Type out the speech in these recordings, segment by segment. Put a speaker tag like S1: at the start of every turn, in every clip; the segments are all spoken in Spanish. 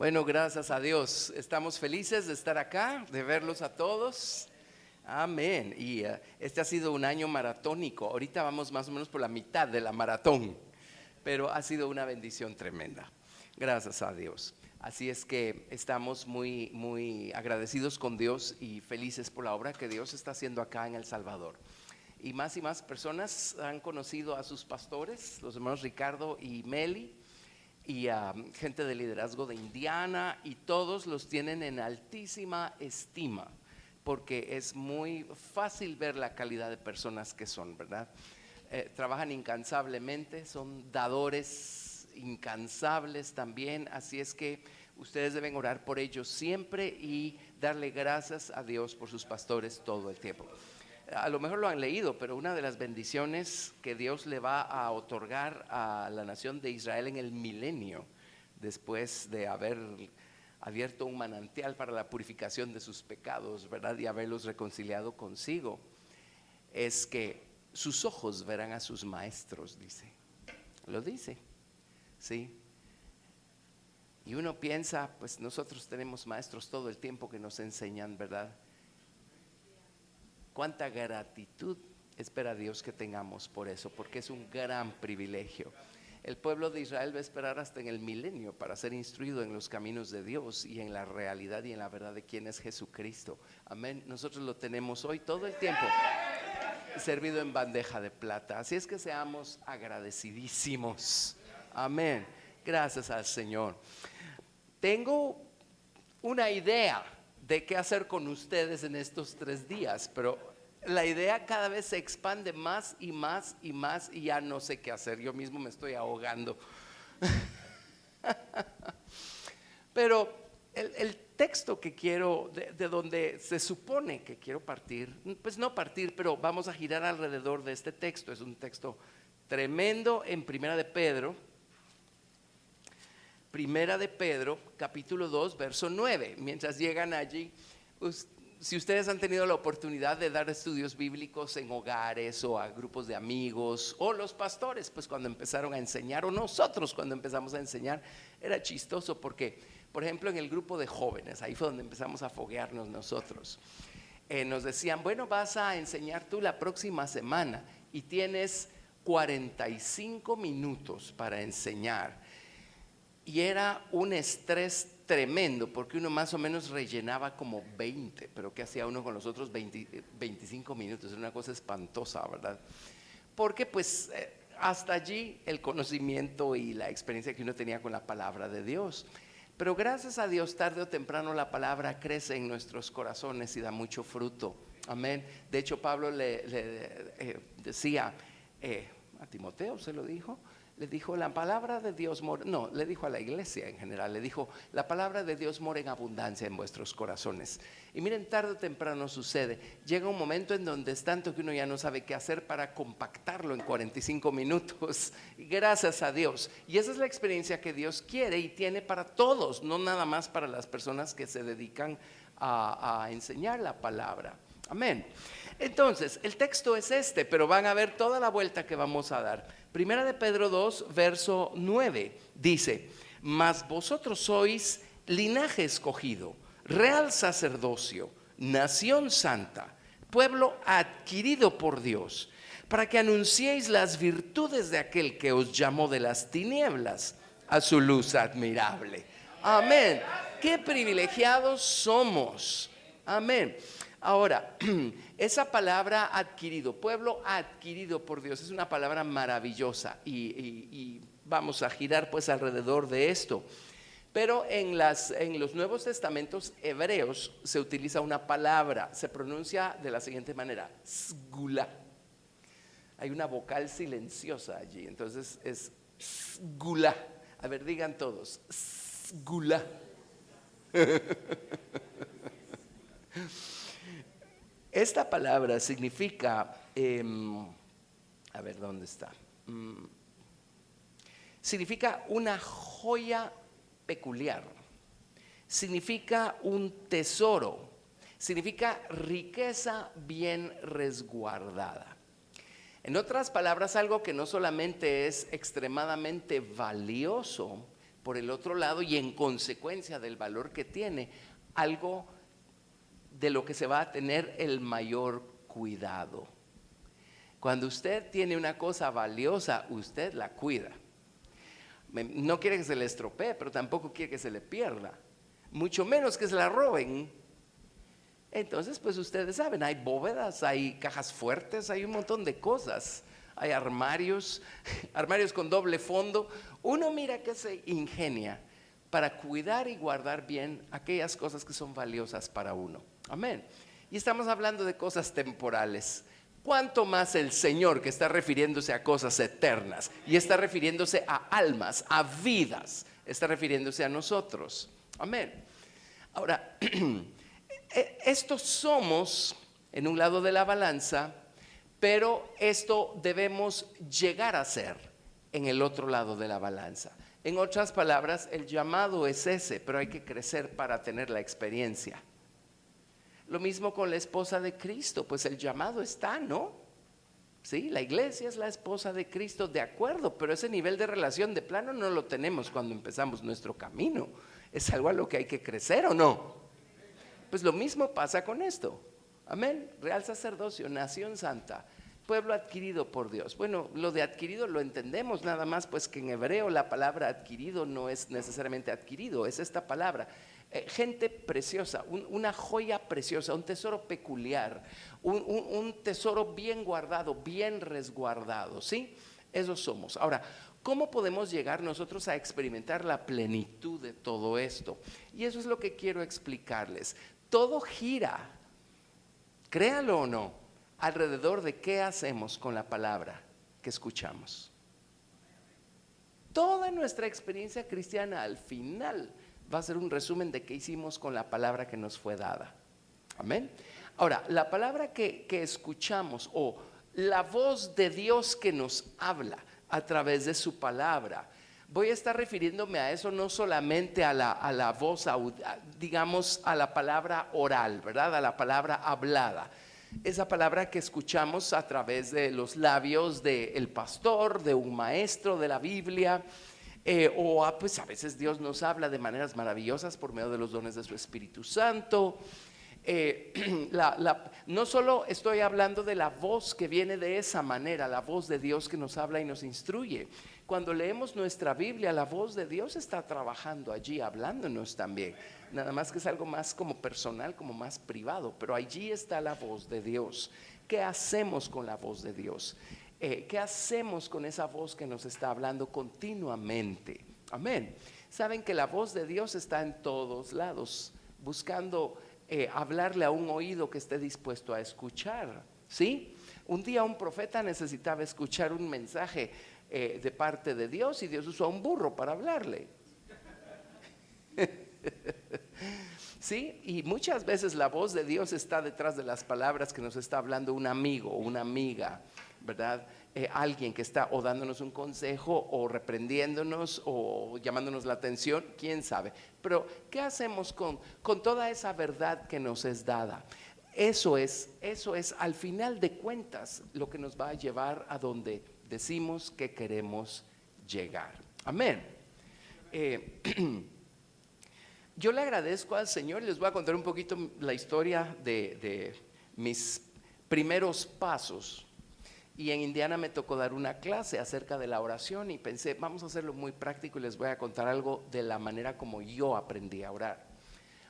S1: Bueno, gracias a Dios. Estamos felices de estar acá, de verlos a todos. Amén. Y este ha sido un año maratónico. Ahorita vamos más o menos por la mitad de la maratón, pero ha sido una bendición tremenda. Gracias a Dios. Así es que estamos muy agradecidos con Dios y felices por la obra que Dios está haciendo acá en El Salvador. Y más personas han conocido a sus pastores, los hermanos Ricardo y Meli, y gente de liderazgo de Indiana, y todos los tienen en altísima estima, porque es muy fácil ver la calidad de personas que son, ¿verdad? Trabajan incansablemente, son dadores incansables también, así es que ustedes deben orar por ellos siempre y darle gracias a Dios por sus pastores todo el tiempo. A lo mejor lo han leído, pero una de las bendiciones que Dios le va a otorgar a la nación de Israel en el milenio, después de haber abierto un manantial para la purificación de sus pecados, ¿verdad? Y haberlos reconciliado consigo, es que sus ojos verán a sus maestros, dice. Lo dice, ¿sí? Y uno piensa, pues nosotros tenemos maestros todo el tiempo que nos enseñan, ¿verdad? Cuánta gratitud espera Dios que tengamos por eso, porque es un gran privilegio. El pueblo de Israel va a esperar hasta en el milenio para ser instruido en los caminos de Dios y en la realidad y en la verdad de quién es Jesucristo. Amén. Nosotros lo tenemos hoy todo el tiempo servido en bandeja de plata. Así es que seamos agradecidísimos. Amén. Gracias al Señor. Tengo una idea de qué hacer con ustedes en estos 3 días, pero la idea cada vez se expande más y más y más, y ya no sé qué hacer. Yo mismo me estoy ahogando. Pero el texto que quiero, de donde se supone que quiero partir, pues no partir, pero vamos a girar alrededor de este texto. Es un texto tremendo en Primera de Pedro, capítulo 2, verso 9. Mientras llegan allí, si ustedes han tenido la oportunidad de dar estudios bíblicos en hogares o a grupos de amigos, o los pastores, pues cuando empezaron a enseñar, o nosotros cuando empezamos a enseñar, era chistoso porque, por ejemplo, en el grupo de jóvenes, ahí fue donde empezamos a foguearnos nosotros. Nos decían, bueno, vas a enseñar tú la próxima semana y tienes 45 minutos para enseñar. Y era un estrés tremendo, porque uno más o menos rellenaba como 20, pero ¿qué hacía uno con los otros 25 minutos? Era una cosa espantosa, ¿verdad? Porque pues hasta allí el conocimiento y la experiencia que uno tenía con la palabra de Dios. Pero gracias a Dios, tarde o temprano la palabra crece en nuestros corazones y da mucho fruto. Amén. De hecho, Pablo le decía a Timoteo, se lo dijo. Le dijo, la palabra de Dios mora, no, le dijo a la iglesia en general, le dijo, la palabra de Dios mora en abundancia en vuestros corazones. Y miren, tarde o temprano sucede. Llega un momento en donde es tanto que uno ya no sabe qué hacer para compactarlo en 45 minutos. Y gracias a Dios. Y esa es la experiencia que Dios quiere y tiene para todos, no nada más para las personas que se dedican a enseñar la palabra. Amén. Entonces, el texto es este, pero van a ver toda la vuelta que vamos a dar. Primera de Pedro 2, verso 9, dice, mas vosotros sois linaje escogido, real sacerdocio, nación santa, pueblo adquirido por Dios, para que anunciéis las virtudes de aquel que os llamó de las tinieblas a su luz admirable. Amén. Qué privilegiados somos. Amén. Ahora, esa palabra adquirido, pueblo adquirido por Dios, es una palabra maravillosa y vamos a girar pues alrededor de esto. Pero en los Nuevos Testamentos hebreos se utiliza una palabra, se pronuncia de la siguiente manera, sgula. Hay una vocal silenciosa allí, entonces es sgula. A ver, digan todos, sgula. Esta palabra significa, a ver, ¿dónde está? Significa una joya peculiar, significa un tesoro, significa riqueza bien resguardada. En otras palabras, algo que no solamente es extremadamente valioso, por el otro lado, y en consecuencia del valor que tiene, algo de lo que se va a tener el mayor cuidado. Cuando usted tiene una cosa valiosa, usted la cuida. No quiere que se le estropee, pero tampoco quiere que se le pierda, mucho menos que se la roben. Entonces, pues ustedes saben, hay bóvedas, hay cajas fuertes, hay un montón de cosas. Hay armarios con doble fondo. Uno mira que se ingenia para cuidar y guardar bien aquellas cosas que son valiosas para uno. Amén. Y estamos hablando de cosas temporales. ¿Cuánto más el Señor, que está refiriéndose a cosas eternas y está refiriéndose a almas, a vidas, está refiriéndose a nosotros? Amén. Ahora, estos somos en un lado de la balanza, pero esto debemos llegar a ser en el otro lado de la balanza. En otras palabras, el llamado es ese, pero hay que crecer para tener la experiencia. Lo mismo con la esposa de Cristo, pues el llamado está, ¿no? Sí, la iglesia es la esposa de Cristo, de acuerdo, pero ese nivel de relación de plano no lo tenemos cuando empezamos nuestro camino. Es algo a lo que hay que crecer, ¿o no? Pues lo mismo pasa con esto. Amén. Real sacerdocio, nación santa, pueblo adquirido por Dios. Bueno, lo de adquirido lo entendemos, nada más pues que en hebreo la palabra adquirido no es necesariamente adquirido, es esta palabra. Gente preciosa, una joya preciosa, un tesoro peculiar, un tesoro bien guardado, bien resguardado, ¿sí? Esos somos. Ahora, ¿cómo podemos llegar nosotros a experimentar la plenitud de todo esto? Y eso es lo que quiero explicarles. Todo gira, créalo o no, alrededor de qué hacemos con la palabra que escuchamos. Toda nuestra experiencia cristiana al final va a ser un resumen de qué hicimos con la palabra que nos fue dada. Amén. Ahora, la palabra que escuchamos, o la voz de Dios que nos habla a través de su palabra, voy a estar refiriéndome a eso, no solamente a la voz, digamos, a la palabra oral, ¿verdad? A la palabra hablada. Esa palabra que escuchamos a través de los labios del pastor, de un maestro de la Biblia, pues a veces Dios nos habla de maneras maravillosas por medio de los dones de su Espíritu Santo. No solo estoy hablando de la voz que viene de esa manera, la voz de Dios que nos habla y nos instruye. Cuando leemos nuestra Biblia, la voz de Dios está trabajando allí, hablándonos también. Nada más que es algo más como personal, como más privado, pero allí está la voz de Dios. ¿Qué hacemos con la voz de Dios? ¿Qué hacemos con esa voz que nos está hablando continuamente? Amén. Saben que la voz de Dios está en todos lados, buscando hablarle a un oído que esté dispuesto a escuchar. ¿Sí? Un día un profeta necesitaba escuchar un mensaje de parte de Dios, y Dios usó a un burro para hablarle. Sí, y muchas veces la voz de Dios está detrás de las palabras que nos está hablando un amigo o una amiga, ¿verdad? Alguien que está o dándonos un consejo, o reprendiéndonos, o llamándonos la atención, quién sabe. Pero ¿qué hacemos con toda esa verdad que nos es dada? Eso es al final de cuentas lo que nos va a llevar a donde decimos que queremos llegar. Amén. Yo le agradezco al Señor. Les voy a contar un poquito la historia de mis primeros pasos. Y en Indiana me tocó dar una clase acerca de la oración, y pensé, vamos a hacerlo muy práctico y les voy a contar algo de la manera como yo aprendí a orar.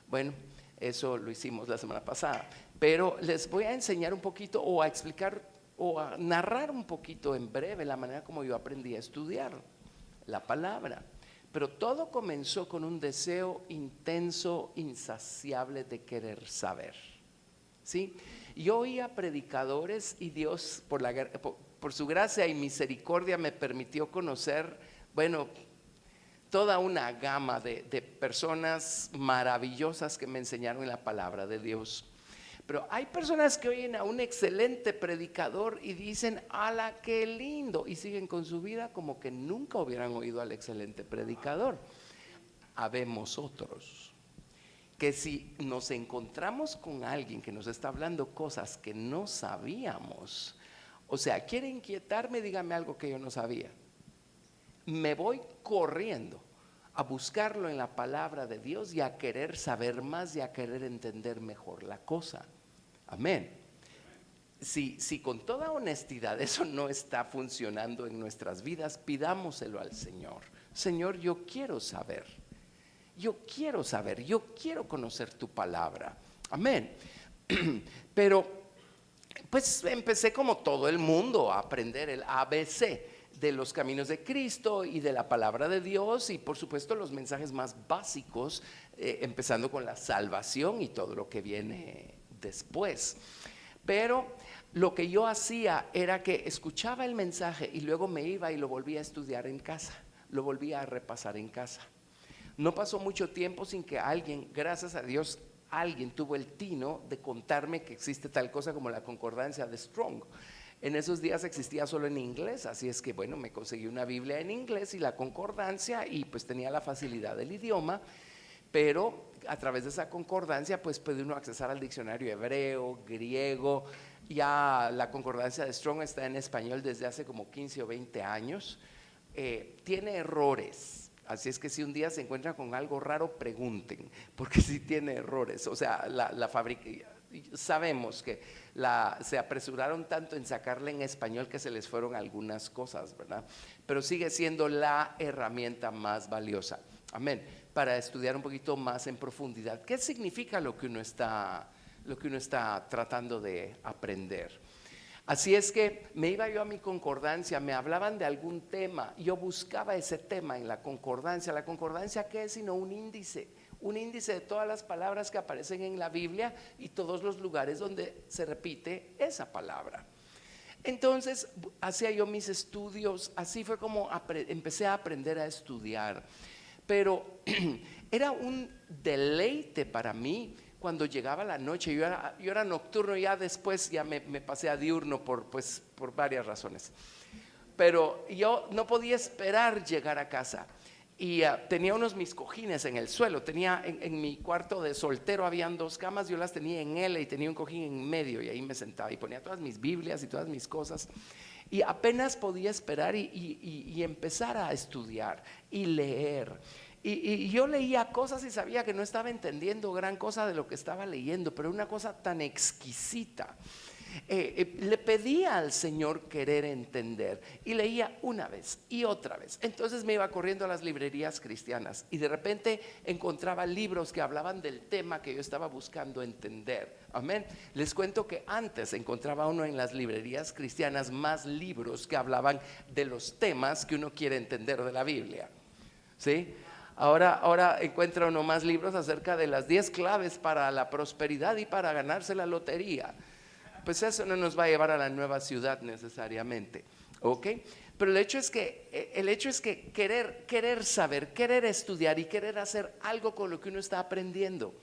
S1: Bueno, eso lo hicimos la semana pasada, pero les voy a enseñar un poquito, o a explicar, o a narrar un poquito en breve la manera como yo aprendí a estudiar la palabra. Pero todo comenzó con un deseo intenso, insaciable de querer saber. ¿Sí? Yo oía predicadores, y Dios por su gracia y misericordia me permitió conocer, bueno, toda una gama de personas maravillosas que me enseñaron la palabra de Dios. Pero hay personas que oyen a un excelente predicador y dicen, ¡ala, qué lindo! Y siguen con su vida como que nunca hubieran oído al excelente predicador. Habemos otros que si nos encontramos con alguien que nos está hablando cosas que no sabíamos, o sea, quiere inquietarme, dígame algo que yo no sabía, me voy corriendo a buscarlo en la palabra de Dios y a querer saber más y a querer entender mejor la cosa. Amén. Si con toda honestidad eso no está funcionando en nuestras vidas, pidámoselo al Señor. Señor, yo quiero saber, yo quiero conocer tu palabra. Amén. Pero pues empecé como todo el mundo a aprender el ABC de los caminos de Cristo y de la palabra de Dios, y por supuesto los mensajes más básicos, empezando con la salvación y todo lo que viene después. Pero lo que yo hacía era que escuchaba el mensaje y luego me iba y lo volvía a estudiar en casa, lo volvía a repasar en casa. No pasó mucho tiempo sin que alguien, gracias a Dios, alguien tuvo el tino de contarme que existe tal cosa como la concordancia de Strong. En esos días existía solo en inglés, así es que bueno, me conseguí una Biblia en inglés y la concordancia, y pues tenía la facilidad del idioma, pero a través de esa concordancia pues puede uno accesar al diccionario hebreo, griego. Ya la concordancia de Strong está en español desde hace como 15 o 20 años. Tiene errores, así es que si un día se encuentran con algo raro, pregunten, porque sí tiene errores. O sea, la fábrica, sabemos que se apresuraron tanto en sacarla en español que se les fueron algunas cosas, ¿verdad? Pero sigue siendo la herramienta más valiosa. Amén. Para estudiar un poquito más en profundidad qué significa lo que uno está tratando de aprender. Así es que me iba yo a mi concordancia, me hablaban de algún tema, yo buscaba ese tema en la concordancia. ¿La concordancia qué es? Sino un índice de todas las palabras que aparecen en la Biblia y todos los lugares donde se repite esa palabra. Entonces hacía yo mis estudios, así fue como empecé a aprender a estudiar. Pero era un deleite para mí cuando llegaba la noche. Yo era nocturno, ya después ya me pasé a diurno por varias razones. Pero yo no podía esperar llegar a casa. Y tenía mis cojines en el suelo. Tenía en mi cuarto de soltero, habían 2 camas, yo las tenía en L y tenía un cojín en medio, y ahí me sentaba y ponía todas mis Biblias y todas mis cosas. Y apenas podía esperar y empezar a estudiar y leer. Y yo leía cosas y sabía que no estaba entendiendo gran cosa de lo que estaba leyendo, pero una cosa tan exquisita. Le pedía al Señor querer entender y leía una vez y otra vez. Entonces me iba corriendo a las librerías cristianas y de repente encontraba libros que hablaban del tema que yo estaba buscando entender. Amén. Les cuento que antes encontraba uno en las librerías cristianas más libros que hablaban de los temas que uno quiere entender de la Biblia. ¿Sí? Ahora encuentra uno más libros acerca de las 10 claves para la prosperidad y para ganarse la lotería. Pues eso no nos va a llevar a la nueva ciudad necesariamente, ¿ok? Pero el hecho es que querer saber, querer estudiar y querer hacer algo con lo que uno está aprendiendo.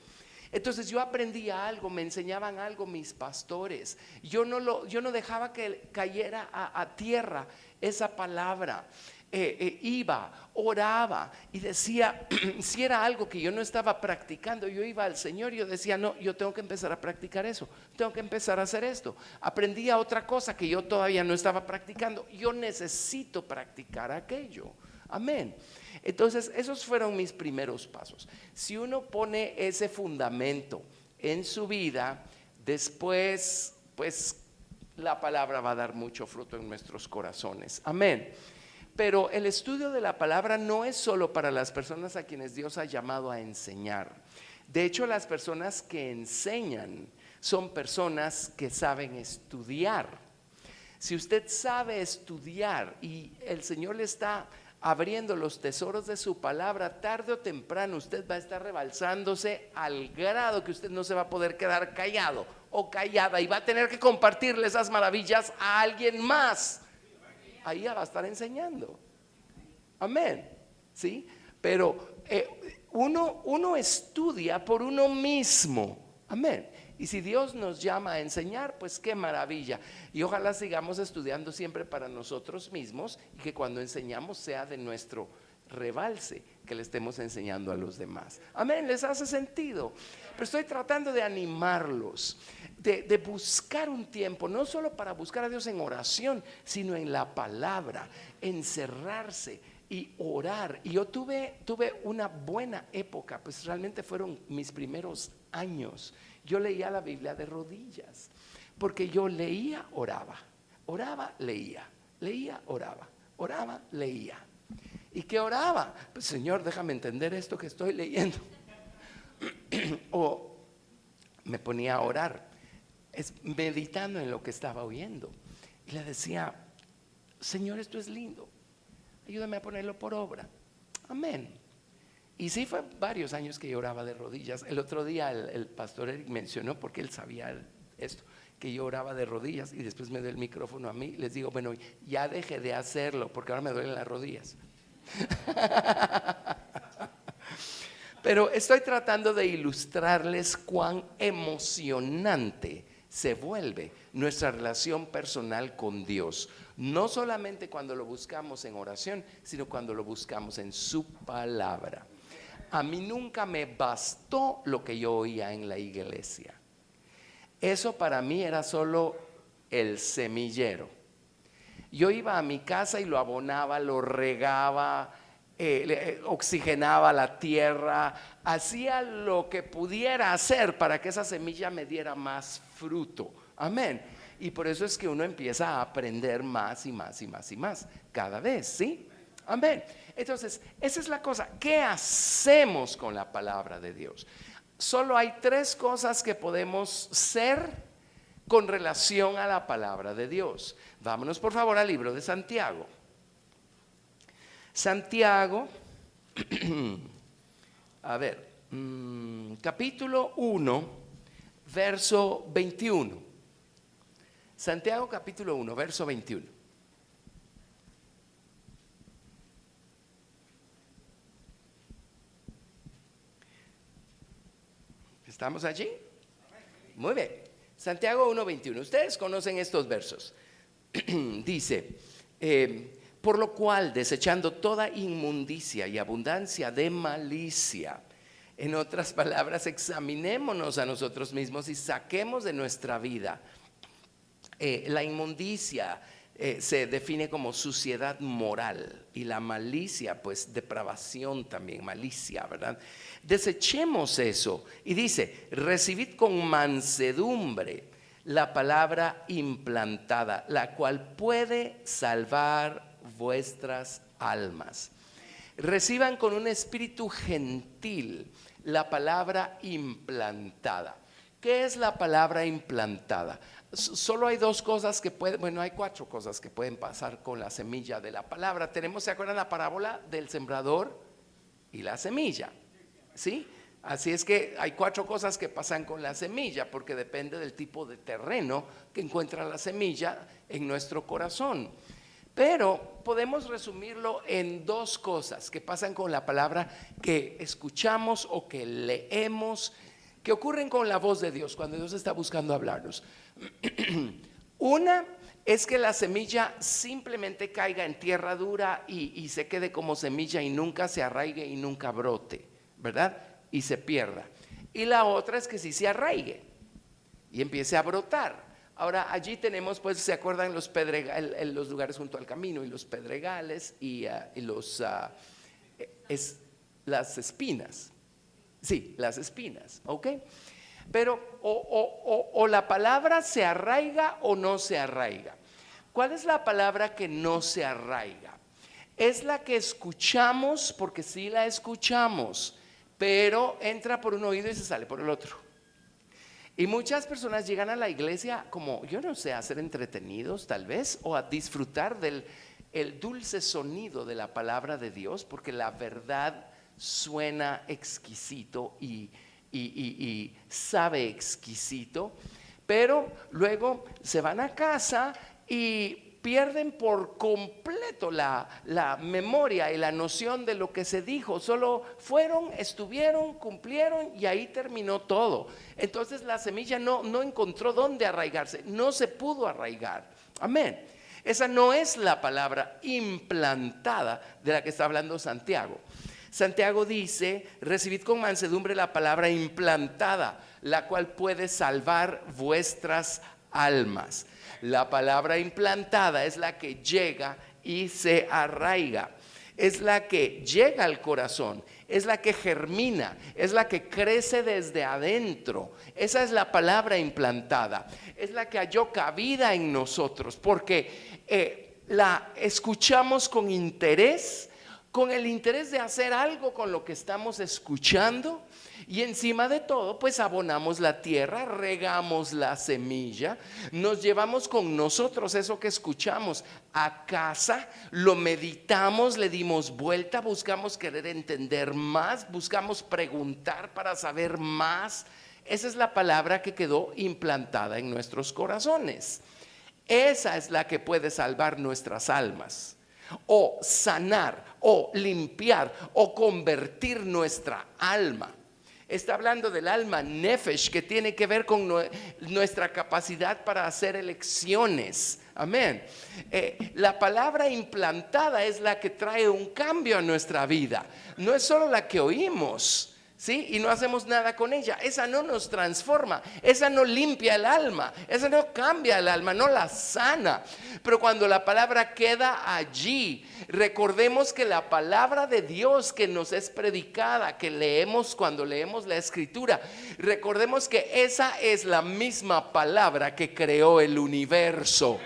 S1: Entonces yo aprendía algo, me enseñaban algo mis pastores. Yo no dejaba que cayera a tierra esa palabra. Iba, oraba y decía, si era algo que yo no estaba practicando, yo iba al Señor y yo decía, no, yo tengo que empezar a practicar eso, tengo que empezar a hacer esto. Aprendía otra cosa que yo todavía no estaba practicando, yo necesito practicar aquello. Amén. Entonces esos fueron mis primeros pasos. Si uno pone ese fundamento en su vida, después pues la palabra va a dar mucho fruto en nuestros corazones. Amén. Pero el estudio de la palabra no es solo para las personas a quienes Dios ha llamado a enseñar. De hecho, las personas que enseñan son personas que saben estudiar. Si usted sabe estudiar y el Señor le está abriendo los tesoros de su palabra, tarde o temprano usted va a estar rebalsándose al grado que usted no se va a poder quedar callado o callada y va a tener que compartirle esas maravillas a alguien más. Ahí va a estar enseñando. Amén. ¿Sí? Pero uno estudia por uno mismo. Amén. Y si Dios nos llama a enseñar, pues qué maravilla. Y ojalá sigamos estudiando siempre para nosotros mismos y que cuando enseñamos sea de nuestro rebalse que le estemos enseñando a los demás. Amén, ¿les hace sentido? Pero estoy tratando de animarlos, de buscar un tiempo, no solo para buscar a Dios en oración, sino en la palabra, encerrarse, y orar. Y yo tuve una buena época, pues realmente fueron mis primeros años. Yo leía la Biblia de rodillas, porque yo leía, oraba, oraba, leía, leía, oraba, leía. ¿Y qué oraba? Pues Señor, déjame entender esto que estoy leyendo. O me ponía a orar, meditando en lo que estaba oyendo. Y le decía, Señor, esto es lindo, ayúdame a ponerlo por obra. Amén. Y sí, fue varios años que yo oraba de rodillas. El otro día el pastor Eric mencionó, porque él sabía esto, que yo oraba de rodillas, y después me dio el micrófono a mí. Les digo, bueno, ya dejé de hacerlo porque ahora me duelen las rodillas. Pero estoy tratando de ilustrarles cuán emocionante se vuelve nuestra relación personal con Dios. No solamente cuando lo buscamos en oración, sino cuando lo buscamos en su palabra. A mí nunca me bastó lo que yo oía en la iglesia. Eso para mí era solo el semillero. Yo iba a mi casa y lo abonaba, lo regaba, oxigenaba la tierra, hacía lo que pudiera hacer para que esa semilla me diera más fruto. Amén. Y por eso es que uno empieza a aprender más y más y más y más cada vez, ¿sí? Amén. Entonces, esa es la cosa. ¿Qué hacemos con la palabra de Dios? Solo hay 3 cosas que podemos ser con relación a la palabra de Dios. Vámonos por favor al libro de Santiago. Santiago, a ver, capítulo 1, verso 21. Santiago capítulo 1, verso 21. ¿Estamos allí? Muy bien. Santiago 1, 21. Ustedes conocen estos versos. Dice, por lo cual, desechando toda inmundicia y abundancia de malicia, en otras palabras, examinémonos a nosotros mismos y saquemos de nuestra vida. La inmundicia se define como suciedad moral, y la malicia, pues depravación también, malicia, ¿verdad? Desechemos eso. Y dice, recibid con mansedumbre la palabra implantada, la cual puede salvar vuestras almas. Reciban con un espíritu gentil la palabra implantada. ¿Qué es la palabra implantada? Solo hay 2 cosas que pueden, bueno, hay 4 cosas que pueden pasar con la semilla de la palabra. Tenemos, ¿se acuerdan la parábola del sembrador y la semilla? ¿Sí? Así es que hay 4 cosas que pasan con la semilla, porque depende del tipo de terreno que encuentra la semilla en nuestro corazón. Pero podemos resumirlo en 2 cosas que pasan con la palabra que escuchamos o que leemos, que ocurren con la voz de Dios cuando Dios está buscando hablarnos. Una es que la semilla simplemente caiga en tierra dura y se quede como semilla y nunca se arraigue y nunca brote, ¿verdad? Y se pierda. Y la otra es que sí se arraigue y empiece a brotar. Ahora allí tenemos, pues, ¿se acuerdan los los lugares junto al camino y los pedregales y las espinas? Sí, las espinas, ¿ok? Pero o la palabra se arraiga o no se arraiga. ¿Cuál es la palabra que no se arraiga? Es la que escuchamos, porque sí la escuchamos, pero entra por un oído y se sale por el otro. Y muchas personas llegan a la iglesia como, yo no sé, a ser entretenidos tal vez, o a disfrutar del el dulce sonido de la palabra de Dios, porque la verdad suena exquisito y sabe exquisito, pero luego se van a casa y pierden por completo la memoria y la noción de lo que se dijo. Solo fueron, estuvieron, cumplieron y ahí terminó todo. Entonces la semilla no encontró dónde arraigarse, no se pudo arraigar. Amén. Esa no es la palabra implantada de la que está hablando Santiago. Santiago dice, recibid con mansedumbre la palabra implantada, la cual puede salvar vuestras almas. La palabra implantada es la que llega y se arraiga. es la que llega al corazón, es la que germina, es la que crece desde adentro. Esa es la palabra implantada, es la que halló cabida en nosotros, porque la escuchamos con interés, con el interés de hacer algo con lo que estamos escuchando. Y encima de todo, pues abonamos la tierra, regamos la semilla, nos llevamos con nosotros eso que escuchamos a casa, lo meditamos, le dimos vuelta, buscamos querer entender más, buscamos preguntar para saber más. Esa es la palabra que quedó implantada en nuestros corazones. Esa es la que puede salvar nuestras almas, o sanar, o limpiar, o convertir nuestra alma. Está hablando del alma nefesh, que tiene que ver con nuestra capacidad para hacer elecciones. Amén. La palabra implantada es la que trae un cambio a nuestra vida. No es solo la que oímos, ¿sí? Y no hacemos nada con ella. Esa no nos transforma, esa no limpia el alma, esa no cambia el alma, no la sana. Pero cuando la palabra queda allí, recordemos que la palabra de Dios que nos es predicada, que leemos cuando leemos la escritura, recordemos que esa es la misma palabra que creó el universo.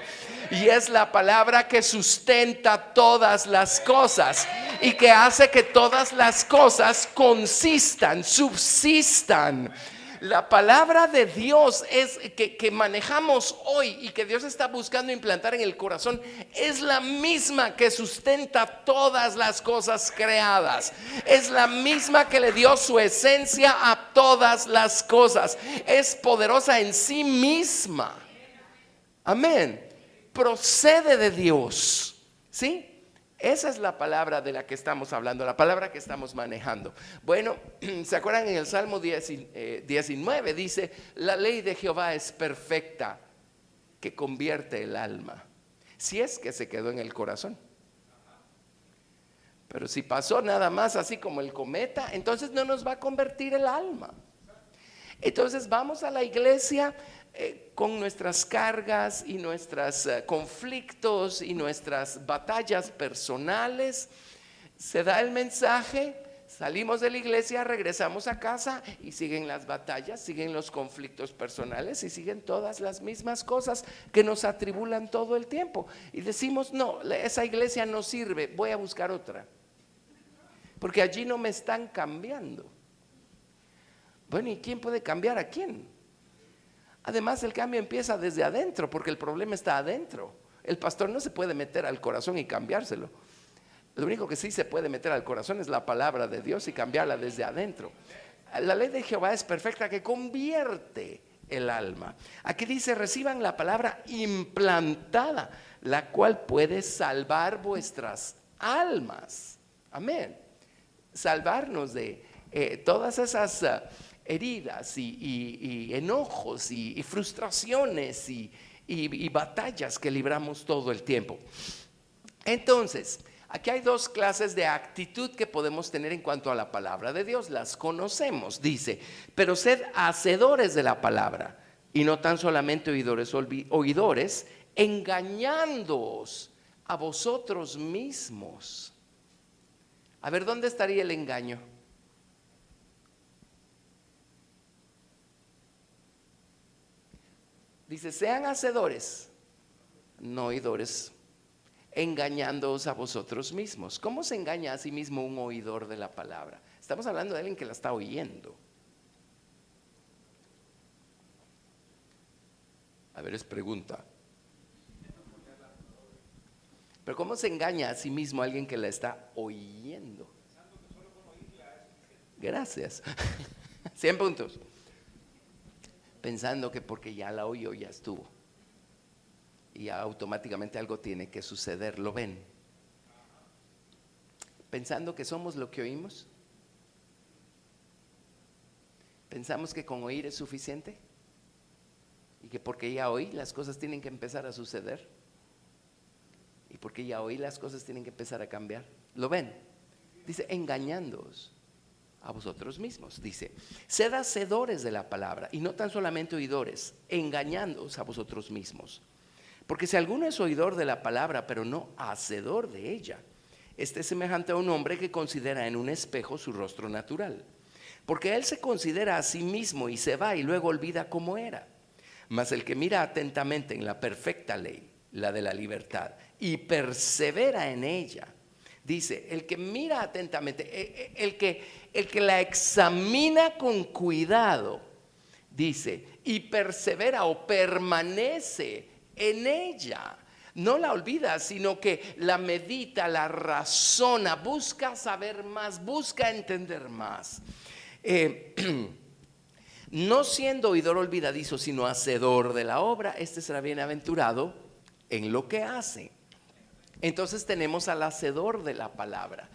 S1: Y es la palabra que sustenta todas las cosas y que hace que todas las cosas consistan, subsistan. La palabra de Dios es que manejamos hoy y que Dios está buscando implantar en el corazón, es la misma que sustenta todas las cosas creadas. Es la misma que le dio su esencia a todas las cosas. Es poderosa en sí misma. Amén. Procede de Dios, ¿sí? Esa es la palabra de la que estamos hablando, la palabra que estamos manejando. Bueno, ¿se acuerdan? En el Salmo 19 dice: la ley de Jehová es perfecta, que convierte el alma. Si es que se quedó en el corazón. Pero si pasó nada más así como el cometa, entonces no nos va a convertir el alma. Entonces vamos a la iglesia con nuestras cargas y nuestros conflictos y nuestras batallas personales. Se da el mensaje, salimos de la iglesia, regresamos a casa y siguen las batallas, siguen los conflictos personales y siguen todas las mismas cosas que nos atribulan todo el tiempo. Y decimos: no, esa iglesia no sirve, voy a buscar otra, porque allí no me están cambiando. Bueno, ¿y quién puede cambiar a quién? Además, el cambio empieza desde adentro, porque el problema está adentro. El pastor no se puede meter al corazón y cambiárselo. Lo único que sí se puede meter al corazón es la palabra de Dios y cambiarla desde adentro. La ley de Jehová es perfecta, que convierte el alma. Aquí dice: reciban la palabra implantada, la cual puede salvar vuestras almas. Amén. Salvarnos de todas esas heridas y enojos y frustraciones y batallas que libramos todo el tiempo. Entonces, aquí hay dos clases de actitud que podemos tener en cuanto a la palabra de Dios. Las conocemos. Dice: pero sed hacedores de la palabra y no tan solamente oidores, engañándoos a vosotros mismos. A ver, ¿dónde estaría el engaño? Dice: sean hacedores, no oidores, engañándoos a vosotros mismos. ¿Cómo se engaña a sí mismo un oidor de la palabra? Estamos hablando de alguien que la está oyendo. A ver, es pregunta. Pero ¿cómo se engaña a sí mismo alguien que la está oyendo? Gracias. 100 puntos. Pensando que porque ya la oyó ya estuvo. Y ya automáticamente algo tiene que suceder. ¿Lo ven? Pensando que somos lo que oímos. Pensamos que con oír es suficiente. Y que porque ya oí las cosas tienen que empezar a suceder. Y porque ya oí las cosas tienen que empezar a cambiar. ¿Lo ven? Dice: engañándoos a vosotros mismos. Dice: sed hacedores de la palabra y no tan solamente oidores, engañándoos a vosotros mismos. Porque si alguno es oidor de la palabra pero no hacedor de ella, Este es semejante a un hombre que considera en un espejo su rostro natural, porque él se considera a sí mismo y se va y luego olvida cómo era. Mas el que mira atentamente en la perfecta ley, la de la libertad, y persevera en ella, dice, el que mira atentamente, el que la examina con cuidado, dice, y persevera o permanece en ella. No la olvida, sino que la medita, la razona, busca saber más, busca entender más. No siendo oidor olvidadizo, sino hacedor de la obra, este será bienaventurado en lo que hace. Entonces tenemos al hacedor de la palabra.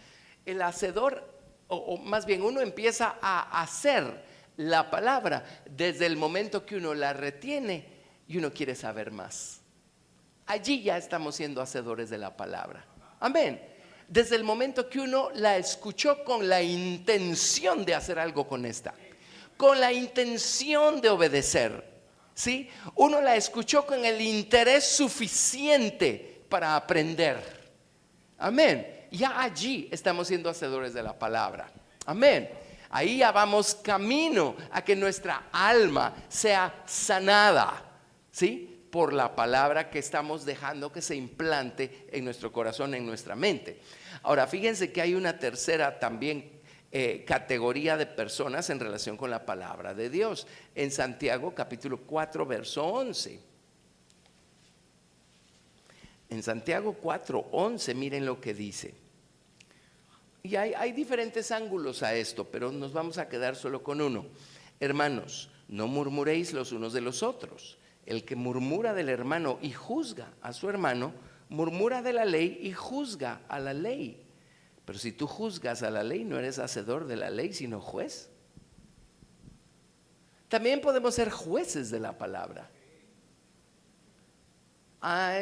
S1: El hacedor, o más bien uno empieza a hacer la palabra desde el momento que uno la retiene y uno quiere saber más. Allí ya estamos siendo hacedores de la palabra. Amén. Desde el momento que uno la escuchó con la intención de hacer algo con esta, con la intención de obedecer, ¿sí? Uno la escuchó con el interés suficiente para aprender. Amén. Ya allí estamos siendo hacedores de la palabra. Amén. Ahí ya vamos camino a que nuestra alma sea sanada, ¿sí? Por la palabra que estamos dejando que se implante en nuestro corazón, en nuestra mente. Ahora, fíjense que hay una tercera también categoría de personas en relación con la palabra de Dios. En Santiago capítulo 4 verso 11. En Santiago 4:11, miren lo que dice. Y hay diferentes ángulos a esto, pero nos vamos a quedar solo con uno. Hermanos, no murmuréis los unos de los otros. El que murmura del hermano y juzga a su hermano, murmura de la ley y juzga a la ley. Pero si tú juzgas a la ley, no eres hacedor de la ley, sino juez. También podemos ser jueces de la palabra.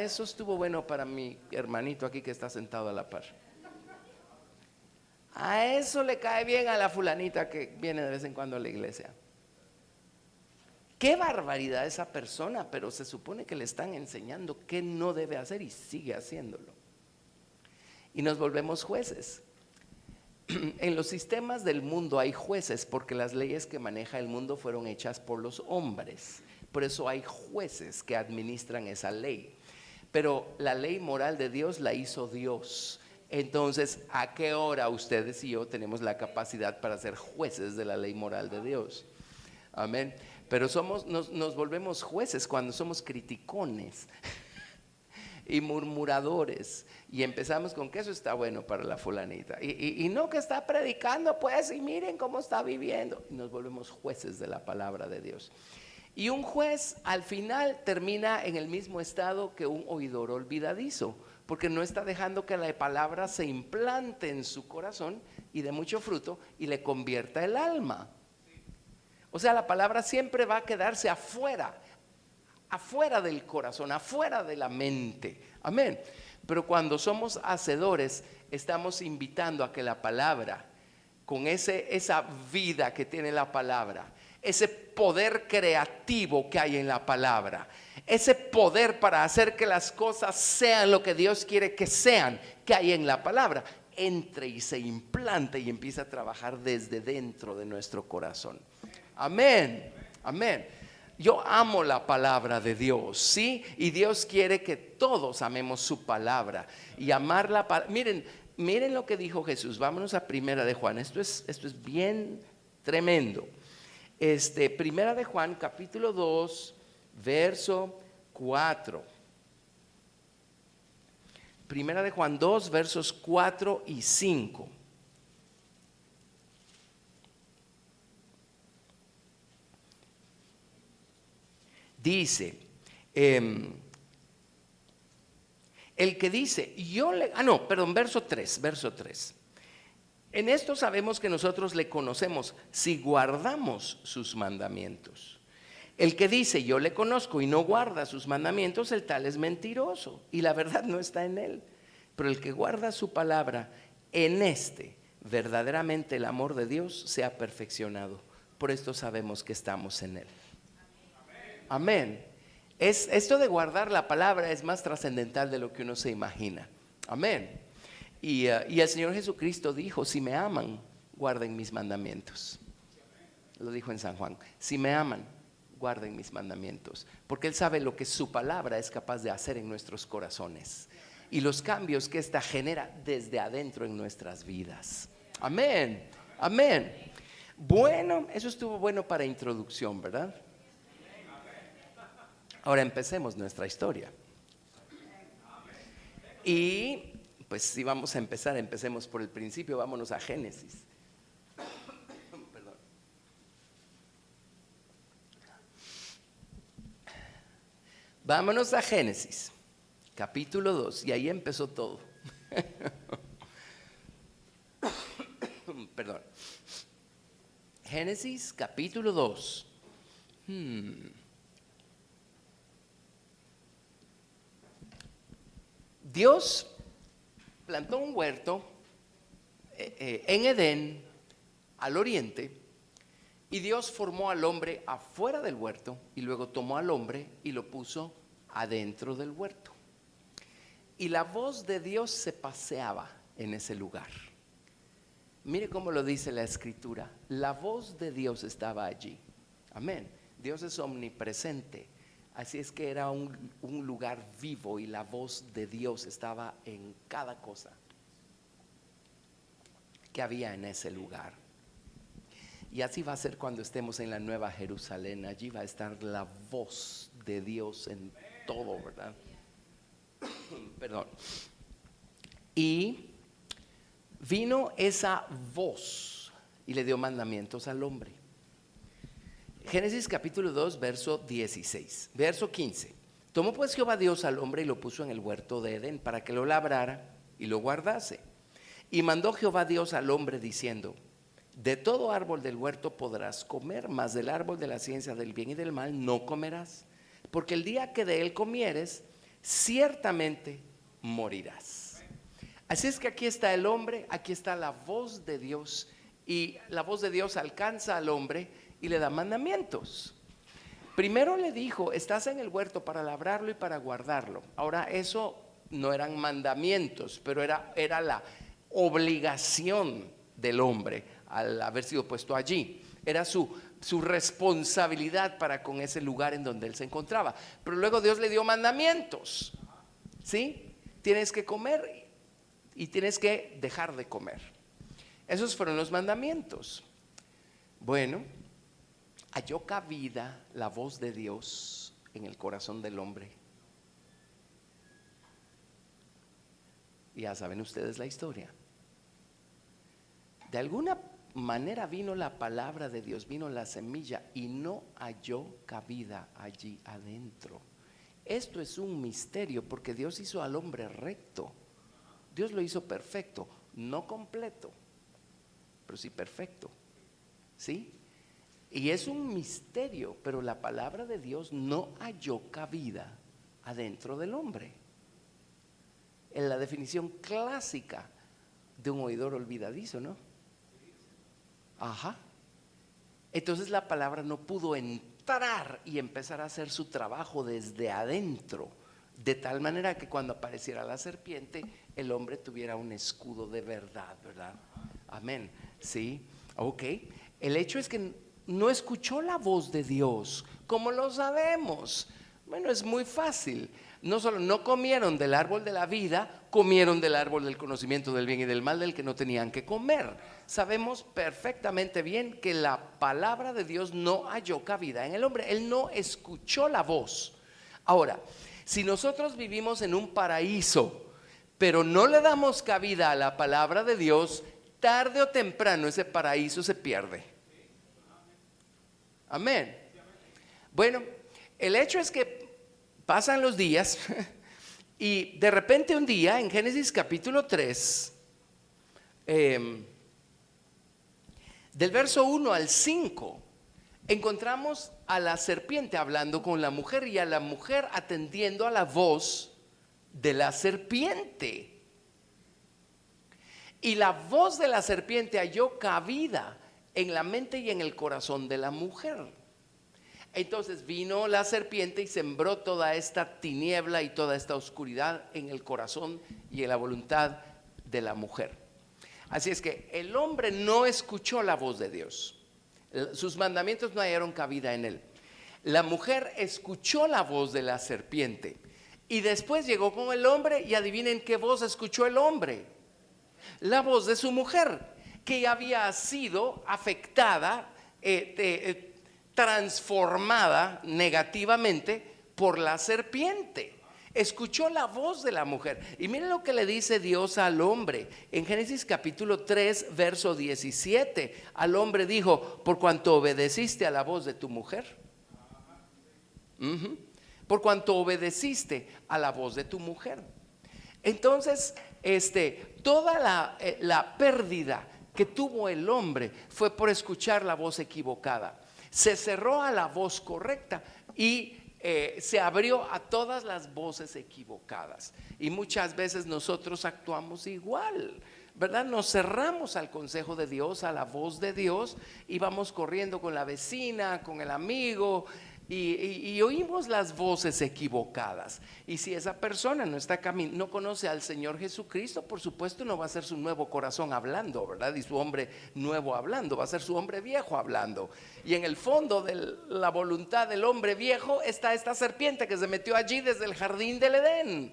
S1: Eso estuvo bueno para mi hermanito aquí que está sentado a la par. A eso le cae bien a la fulanita que viene de vez en cuando a la iglesia. Qué barbaridad esa persona, pero se supone que le están enseñando qué no debe hacer y sigue haciéndolo. Y nos volvemos jueces. En los sistemas del mundo hay jueces porque las leyes que maneja el mundo fueron hechas por los hombres. Por eso hay jueces que administran esa ley. Pero la ley moral de Dios la hizo Dios. Entonces, ¿a qué hora ustedes y yo tenemos la capacidad para ser jueces de la ley moral de Dios? Amén. Pero nos volvemos jueces cuando somos criticones y murmuradores y empezamos con que eso está bueno para la fulanita y no que está predicando pues y miren cómo está viviendo, y nos volvemos jueces de la palabra de Dios. Y un juez al final termina en el mismo estado que un oidor olvidadizo, porque no está dejando que la palabra se implante en su corazón y dé mucho fruto y le convierta el alma. O sea, la palabra siempre va a quedarse afuera del corazón, afuera de la mente. Amén. Pero cuando somos hacedores, estamos invitando a que la palabra, con esa vida que tiene la palabra, ese poder creativo que hay en la palabra, ese poder para hacer que las cosas sean lo que Dios quiere que sean, que hay en la palabra, entre y se implante y empieza a trabajar desde dentro de nuestro corazón. Amén, amén. Yo amo la palabra de Dios, ¿sí? Y Dios quiere que todos amemos su palabra. Y amar la palabra. Miren lo que dijo Jesús. Vámonos a Primera de Juan. Esto es bien tremendo. Primera de Juan, capítulo 2, verso 4. Primera de Juan 2, versos 4 y 5. Dice, el que dice, verso 3. En esto sabemos que nosotros le conocemos si guardamos sus mandamientos. El que dice, yo le conozco y no guarda sus mandamientos, el tal es mentiroso y la verdad no está en él. Pero el que guarda su palabra, en verdaderamente el amor de Dios se ha perfeccionado. Por esto sabemos que estamos en él. Amén. Esto de guardar la palabra es más trascendental de lo que uno se imagina. Amén. Y el Señor Jesucristo dijo, si me aman, guarden mis mandamientos. Lo dijo en San Juan, si me aman, guarden mis mandamientos. Porque Él sabe lo que su palabra es capaz de hacer en nuestros corazones y los cambios que ésta genera desde adentro en nuestras vidas. Amén, amén. Bueno, eso estuvo bueno para introducción, ¿verdad? Ahora empecemos nuestra historia. Y pues si vamos a empezar, empecemos por el principio, vámonos a Génesis. Perdón. Vámonos a Génesis, capítulo 2, y ahí empezó todo. Perdón. Génesis, capítulo 2. Dios plantó un huerto en Edén, al oriente, y Dios formó al hombre afuera del huerto y luego tomó al hombre y lo puso adentro del huerto. Y la voz de Dios se paseaba en ese lugar. Mire cómo lo dice la Escritura. La voz de Dios estaba allí. Amén. Dios es omnipresente. Así es que era un lugar vivo y la voz de Dios estaba en cada cosa que había en ese lugar. Y así va a ser cuando estemos en la Nueva Jerusalén. Allí va a estar la voz de Dios en todo, ¿verdad? Perdón. Y vino esa voz y le dio mandamientos al hombre. Génesis capítulo 2, verso 16. Verso 15. Tomó pues Jehová Dios al hombre y lo puso en el huerto de Edén para que lo labrara y lo guardase. Y mandó Jehová Dios al hombre diciendo: de todo árbol del huerto podrás comer, mas del árbol de la ciencia del bien y del mal no comerás, porque el día que de él comieres, ciertamente morirás. Así es que aquí está el hombre, aquí está la voz de Dios, y la voz de Dios alcanza al hombre y le da mandamientos. Primero le dijo: estás en el huerto para labrarlo y para guardarlo. Ahora, eso no eran mandamientos, pero era la obligación del hombre al haber sido puesto allí. Era su responsabilidad para con ese lugar en donde él se encontraba. Pero luego Dios le dio mandamientos. ¿Sí? Tienes que comer y tienes que dejar de comer. Esos fueron los mandamientos. Bueno, halló cabida la voz de Dios en el corazón del hombre. Ya saben ustedes la historia. De alguna manera vino la palabra de Dios, vino la semilla y no halló cabida allí adentro. Esto es un misterio porque Dios hizo al hombre recto. Dios lo hizo perfecto, no completo, pero sí perfecto. ¿Sí? Y es un misterio, pero la palabra de Dios no halló cabida adentro del hombre. En la definición clásica de un oidor olvidadizo, ¿no? Ajá. Entonces la palabra no pudo entrar y empezar a hacer su trabajo desde adentro, de tal manera que cuando apareciera la serpiente, el hombre tuviera un escudo de verdad, ¿verdad? Amén. Sí, ok. El hecho es que no escuchó la voz de Dios. ¿Cómo lo sabemos? Bueno, es muy fácil. No solo no comieron del árbol de la vida, comieron del árbol del conocimiento del bien y del mal, del que no tenían que comer. Sabemos perfectamente bien que la palabra de Dios no halló cabida en el hombre. Él no escuchó la voz. Ahora, si nosotros vivimos en un paraíso, pero no le damos cabida a la palabra de Dios, tarde o temprano ese paraíso se pierde. Amén. Bueno, el hecho es que pasan los días y de repente un día en Génesis capítulo 3, del verso 1 al 5, encontramos a la serpiente hablando con la mujer y a la mujer atendiendo a la voz de la serpiente. Y la voz de la serpiente halló cabida en la mente y en el corazón de la mujer. Entonces vino la serpiente y sembró toda esta tiniebla y toda esta oscuridad en el corazón y en la voluntad de la mujer. Así es que el hombre no escuchó la voz de Dios. Sus mandamientos no hallaron cabida en él. La mujer escuchó la voz de la serpiente y después llegó con el hombre, y adivinen qué voz escuchó el hombre. La voz de su mujer, que ya había sido afectada, transformada negativamente por la serpiente. Escuchó la voz de la mujer. Y miren lo que le dice Dios al hombre en Génesis capítulo 3 verso 17. Al hombre dijo: por cuanto obedeciste a la voz de tu mujer. Por cuanto obedeciste a la voz de tu mujer. Entonces toda la pérdida que tuvo el hombre fue por escuchar la voz equivocada. Se cerró a la voz correcta y se abrió a todas las voces equivocadas. Y muchas veces nosotros actuamos igual, ¿verdad? Nos cerramos al consejo de Dios, a la voz de Dios, y vamos corriendo con la vecina, con el amigo, y oímos las voces equivocadas. Y si esa persona no conoce al Señor Jesucristo, por supuesto no va a ser su nuevo corazón hablando, ¿verdad? Y su hombre nuevo hablando, va a ser su hombre viejo hablando. Y en el fondo de la voluntad del hombre viejo está esta serpiente que se metió allí desde el jardín del Edén.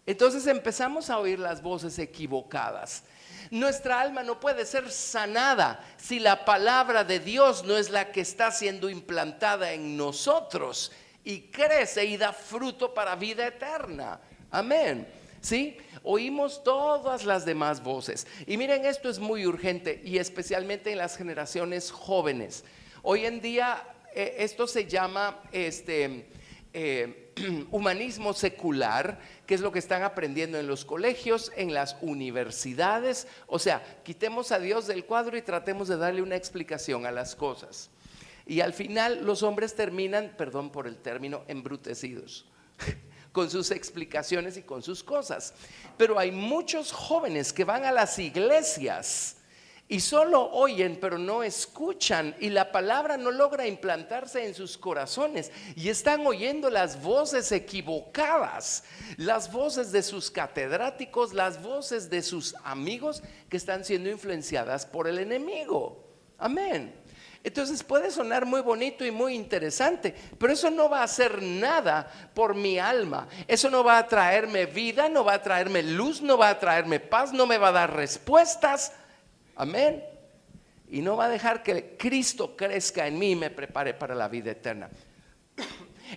S1: Entonces empezamos a oír las voces equivocadas. Nuestra alma no puede ser sanada si la palabra de Dios no es la que está siendo implantada en nosotros y crece y da fruto para vida eterna. Amén. ¿Sí? Oímos todas las demás voces. Y miren, esto es muy urgente, y especialmente en las generaciones jóvenes. Hoy en día esto se llama humanismo secular, que es lo que están aprendiendo en los colegios, en las universidades. O sea, quitemos a Dios del cuadro y tratemos de darle una explicación a las cosas. Y al final los hombres terminan, perdón por el término, embrutecidos con sus explicaciones y con sus cosas. Pero hay muchos jóvenes que van a las iglesias y solo oyen, pero no escuchan, y la palabra no logra implantarse en sus corazones, y están oyendo las voces equivocadas, las voces de sus catedráticos, las voces de sus amigos, que están siendo influenciadas por el enemigo. Amén. Entonces puede sonar muy bonito y muy interesante, pero eso no va a hacer nada por mi alma. Eso no va a traerme vida, no va a traerme luz, no va a traerme paz, no me va a dar respuestas. Amén. Y no va a dejar que Cristo crezca en mí y me prepare para la vida eterna.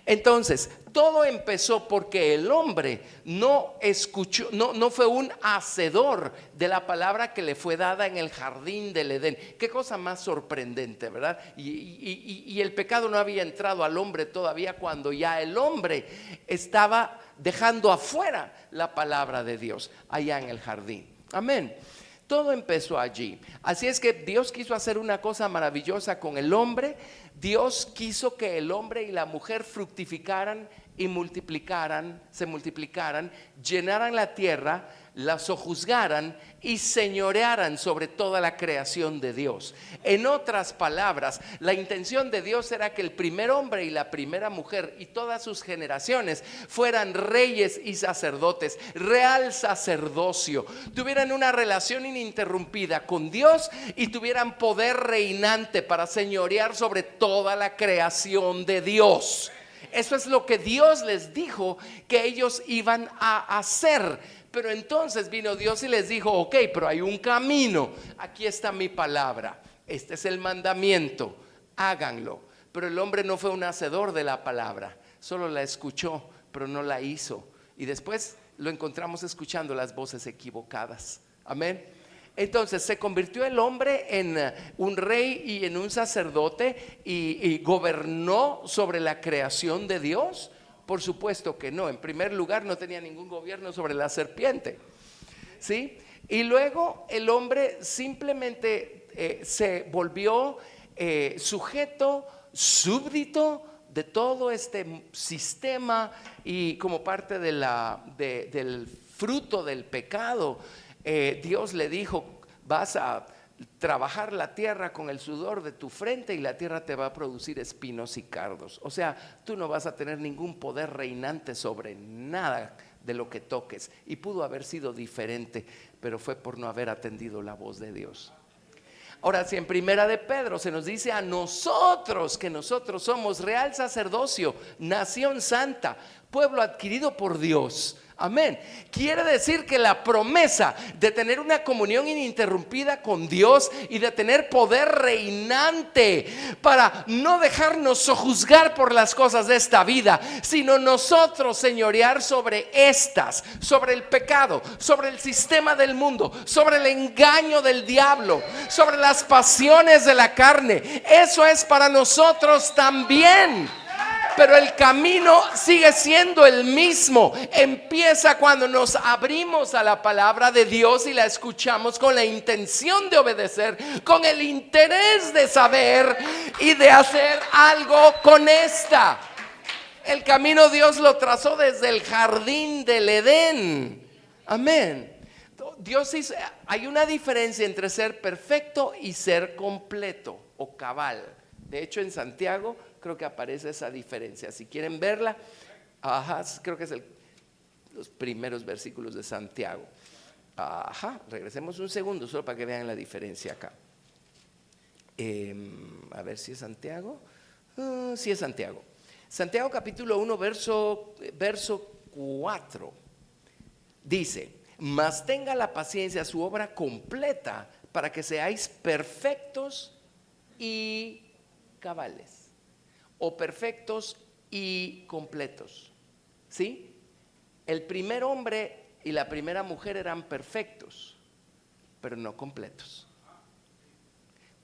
S1: Entonces, todo empezó porque el hombre no escuchó, no fue un hacedor de la palabra que le fue dada en el jardín del Edén. Qué cosa más sorprendente, ¿verdad? Y el pecado no había entrado al hombre todavía, cuando ya el hombre estaba dejando afuera la palabra de Dios allá en el jardín. Amén. Todo empezó allí. Así es que Dios quiso hacer una cosa maravillosa con el hombre. Dios quiso que el hombre y la mujer fructificaran y se multiplicaran, llenaran la tierra, la sojuzgaran y señorearan sobre toda la creación de Dios. En otras palabras, la intención de Dios era que el primer hombre y la primera mujer y todas sus generaciones fueran reyes y sacerdotes, real sacerdocio, tuvieran una relación ininterrumpida con Dios y tuvieran poder reinante para señorear sobre toda la creación de Dios. Eso es lo que Dios les dijo que ellos iban a hacer. Pero entonces vino Dios y les dijo: ok, pero hay un camino. Aquí está mi palabra. Este es el mandamiento. Háganlo. Pero el hombre no fue un hacedor de la palabra. Solo la escuchó, pero no la hizo. Y después lo encontramos escuchando las voces equivocadas. Amén. Entonces se convirtió el hombre en un rey y en un sacerdote y gobernó sobre la creación de Dios. Por supuesto que no. En primer lugar, no tenía ningún gobierno sobre la serpiente, ¿sí? Y luego el hombre simplemente se volvió sujeto, súbdito de todo este sistema, y como parte del fruto del pecado, Dios le dijo: vas a trabajar la tierra con el sudor de tu frente y la tierra te va a producir espinos y cardos. O sea, tú no vas a tener ningún poder reinante sobre nada de lo que toques. Y pudo haber sido diferente, pero fue por no haber atendido la voz de Dios. Ahora, si en Primera de Pedro se nos dice a nosotros que nosotros somos real sacerdocio, nación santa, pueblo adquirido por Dios. Amén. Quiere decir que la promesa de tener una comunión ininterrumpida con Dios y de tener poder reinante para no dejarnos sojuzgar por las cosas de esta vida, sino nosotros señorear sobre estas, sobre el pecado, sobre el sistema del mundo, sobre el engaño del diablo, sobre las pasiones de la carne. Eso es para nosotros también. Pero el camino sigue siendo el mismo. Empieza cuando nos abrimos a la palabra de Dios y la escuchamos con la intención de obedecer, con el interés de saber y de hacer algo con esta. El camino Dios lo trazó desde el jardín del Edén. Amén. Dios dice, hay una diferencia entre ser perfecto y ser completo o cabal. De hecho, en Santiago creo que aparece esa diferencia. Si quieren verla, creo que es los primeros versículos de Santiago. Regresemos un segundo solo para que vean la diferencia acá. A ver si es Santiago. Sí es Santiago. Santiago capítulo 1 verso 4 dice: mas tenga la paciencia su obra completa, para que seáis perfectos y cabales, o perfectos y completos. ¿Sí? El primer hombre y la primera mujer eran perfectos, pero no completos.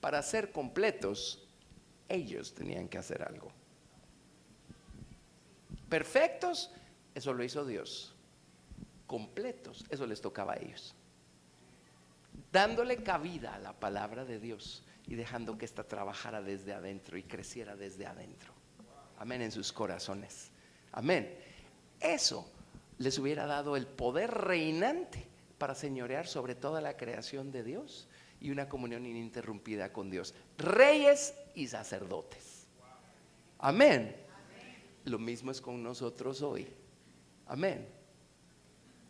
S1: Para ser completos, ellos tenían que hacer algo. Perfectos, eso lo hizo Dios. Completos, eso les tocaba a ellos. Dándole cabida a la palabra de Dios y dejando que ésta trabajara desde adentro y creciera desde adentro. Amén, en sus corazones. Amén. Eso les hubiera dado el poder reinante para señorear sobre toda la creación de Dios y una comunión ininterrumpida con Dios. Reyes y sacerdotes. Amén. Lo mismo es con nosotros hoy. Amén.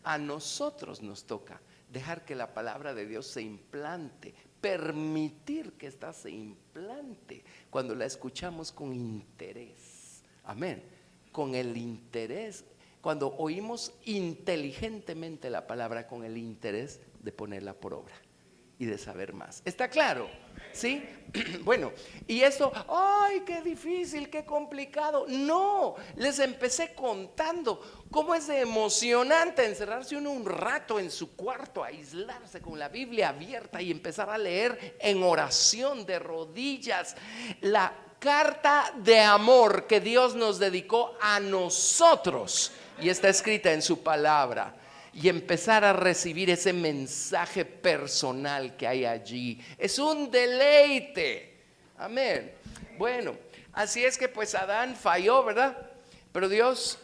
S1: A nosotros nos toca dejar que la palabra de Dios se implante, permitir que ésta se implante cuando la escuchamos con interés. Amén. Con el interés, cuando oímos inteligentemente la palabra, con el interés de ponerla por obra y de saber más. ¿Está claro? ¿Sí? Bueno, y esto, ¡ay, qué difícil, qué complicado! No, les empecé contando cómo es de emocionante encerrarse uno un rato en su cuarto, aislarse con la Biblia abierta y empezar a leer en oración de rodillas la carta de amor que Dios nos dedicó a nosotros y está escrita en su palabra. Y empezar a recibir ese mensaje personal que hay allí. Es un deleite. Amén. Bueno, así es que pues Adán falló, ¿verdad? Pero Dios,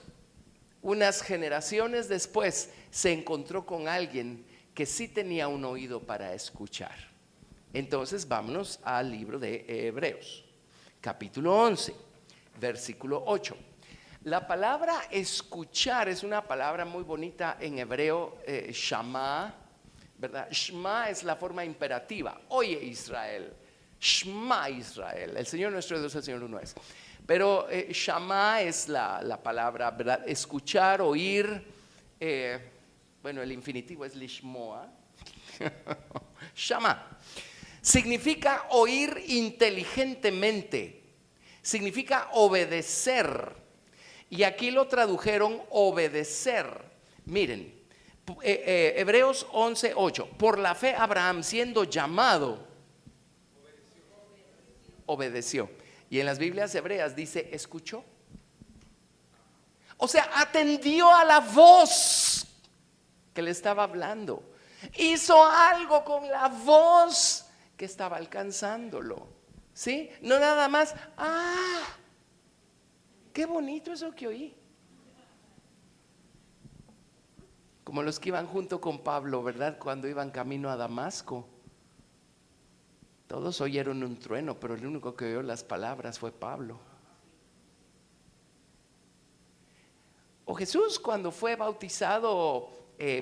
S1: unas generaciones después, se encontró con alguien que sí tenía un oído para escuchar. Entonces vámonos al libro de Hebreos, capítulo 11, versículo 8. La palabra escuchar es una palabra muy bonita en hebreo, shama, ¿verdad? Shma es la forma imperativa. Oye Israel, Shma Israel, el Señor nuestro Dios, el Señor uno es. Pero shama es la palabra, ¿verdad? Escuchar, oír. Bueno, el infinitivo es lishmoa. Shama significa oír inteligentemente, significa obedecer. Y aquí lo tradujeron obedecer. Miren, Hebreos 11:8. Por la fe Abraham, siendo llamado, obedeció. Y en las Biblias hebreas dice escuchó. O sea, atendió a la voz que le estaba hablando. Hizo algo con la voz que estaba alcanzándolo. ¿Sí? No nada más, qué bonito eso que oí. Como los que iban junto con Pablo, ¿verdad? Cuando iban camino a Damasco. Todos oyeron un trueno, pero el único que oyó las palabras fue Pablo. O Jesús cuando fue bautizado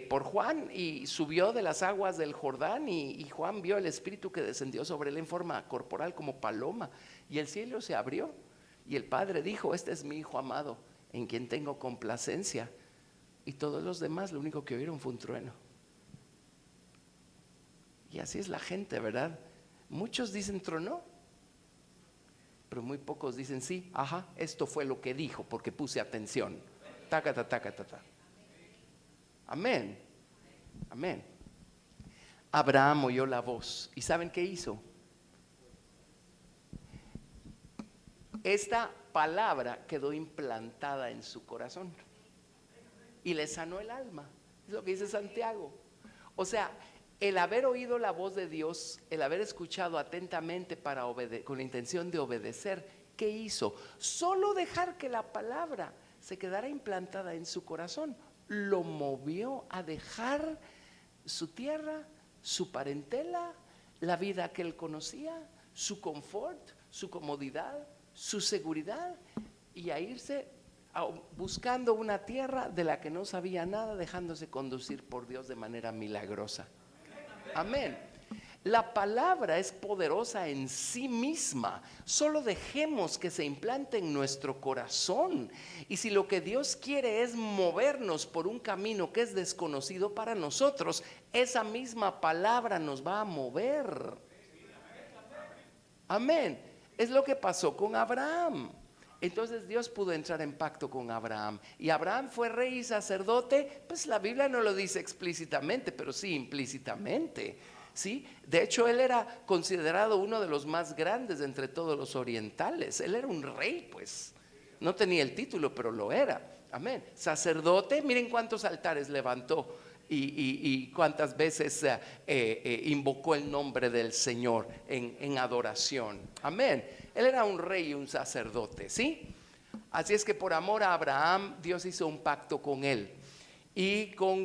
S1: por Juan y subió de las aguas del Jordán y Juan vio el Espíritu que descendió sobre él en forma corporal como paloma y el cielo se abrió y el Padre dijo: este es mi Hijo amado en quien tengo complacencia. Y todos los demás lo único que oyeron fue un trueno. Y así es la gente, ¿verdad? Muchos dicen tronó, pero muy pocos dicen sí, ajá, esto fue lo que dijo porque puse atención. Taca, taca, taca. Amén. Amén. Abraham oyó la voz. ¿Y saben qué hizo? Esta palabra quedó implantada en su corazón y le sanó el alma. Es lo que dice Santiago. O sea, el haber oído la voz de Dios, el haber escuchado atentamente con la intención de obedecer, ¿qué hizo? Solo dejar que la palabra se quedara implantada en su corazón lo movió a dejar su tierra, su parentela, la vida que él conocía, su confort, su comodidad, su seguridad, y a irse buscando una tierra de la que no sabía nada, dejándose conducir por Dios de manera milagrosa. Amén. La palabra es poderosa en sí misma. Solo dejemos que se implante en nuestro corazón. Y si lo que Dios quiere es movernos por un camino que es desconocido para nosotros, esa misma palabra nos va a mover. Amén. Es lo que pasó con Abraham. Entonces Dios pudo entrar en pacto con Abraham. Y Abraham fue rey y sacerdote. Pues la Biblia no lo dice explícitamente, pero sí implícitamente. ¿Sí? De hecho, él era considerado uno de los más grandes de entre todos los orientales. Él era un rey, pues. No tenía el título, pero lo era. Amén. Sacerdote, miren cuántos altares levantó y cuántas veces invocó el nombre del Señor en adoración. Amén. Él era un rey y un sacerdote, ¿sí? Así es que por amor a Abraham, Dios hizo un pacto con él y con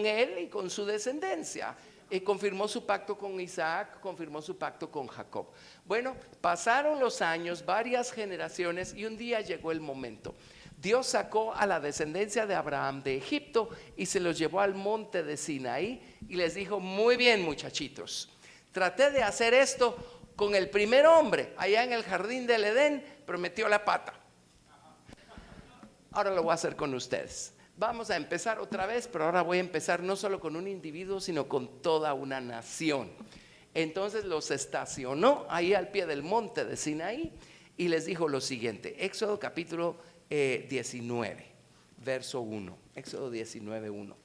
S1: él y con su descendencia. Y confirmó su pacto con Isaac, confirmó su pacto con Jacob. Bueno, pasaron los años, varias generaciones, y un día llegó el momento. Dios sacó a la descendencia de Abraham de Egipto y se los llevó al monte de Sinaí y les dijo: muy bien, muchachitos, traté de hacer esto con el primer hombre allá en el jardín del Edén, pero metió la pata. Ahora lo voy a hacer con ustedes. Vamos a empezar otra vez, pero ahora voy a empezar no solo con un individuo, sino con toda una nación. Entonces los estacionó ahí al pie del monte de Sinaí y les dijo lo siguiente. Éxodo capítulo 19, verso 1. Éxodo 19, 1.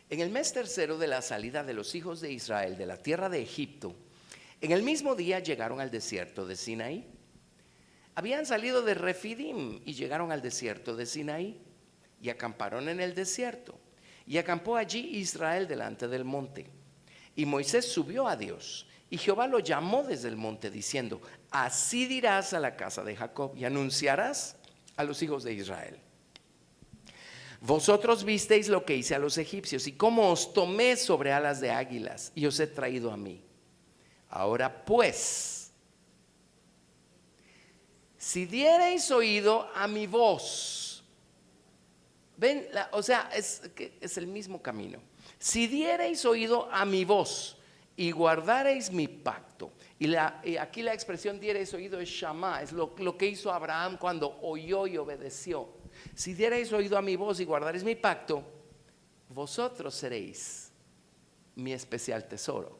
S1: En el mes tercero de la salida de los hijos de Israel de la tierra de Egipto, en el mismo día llegaron al desierto de Sinaí. Habían salido de Refidim y llegaron al desierto de Sinaí y acamparon en el desierto. Y acampó allí Israel delante del monte. Y Moisés subió a Dios y Jehová lo llamó desde el monte diciendo: así dirás a la casa de Jacob y anunciarás a los hijos de Israel: vosotros visteis lo que hice a los egipcios y cómo os tomé sobre alas de águilas y os he traído a mí. Ahora pues, si diereis oído a mi voz, ven, o sea, es el mismo camino. Si diereis oído a mi voz y guardareis mi pacto. Y aquí la expresión diereis oído es Shama, es lo que hizo Abraham cuando oyó y obedeció. Si diereis oído a mi voz y guardareis mi pacto, vosotros seréis mi especial tesoro.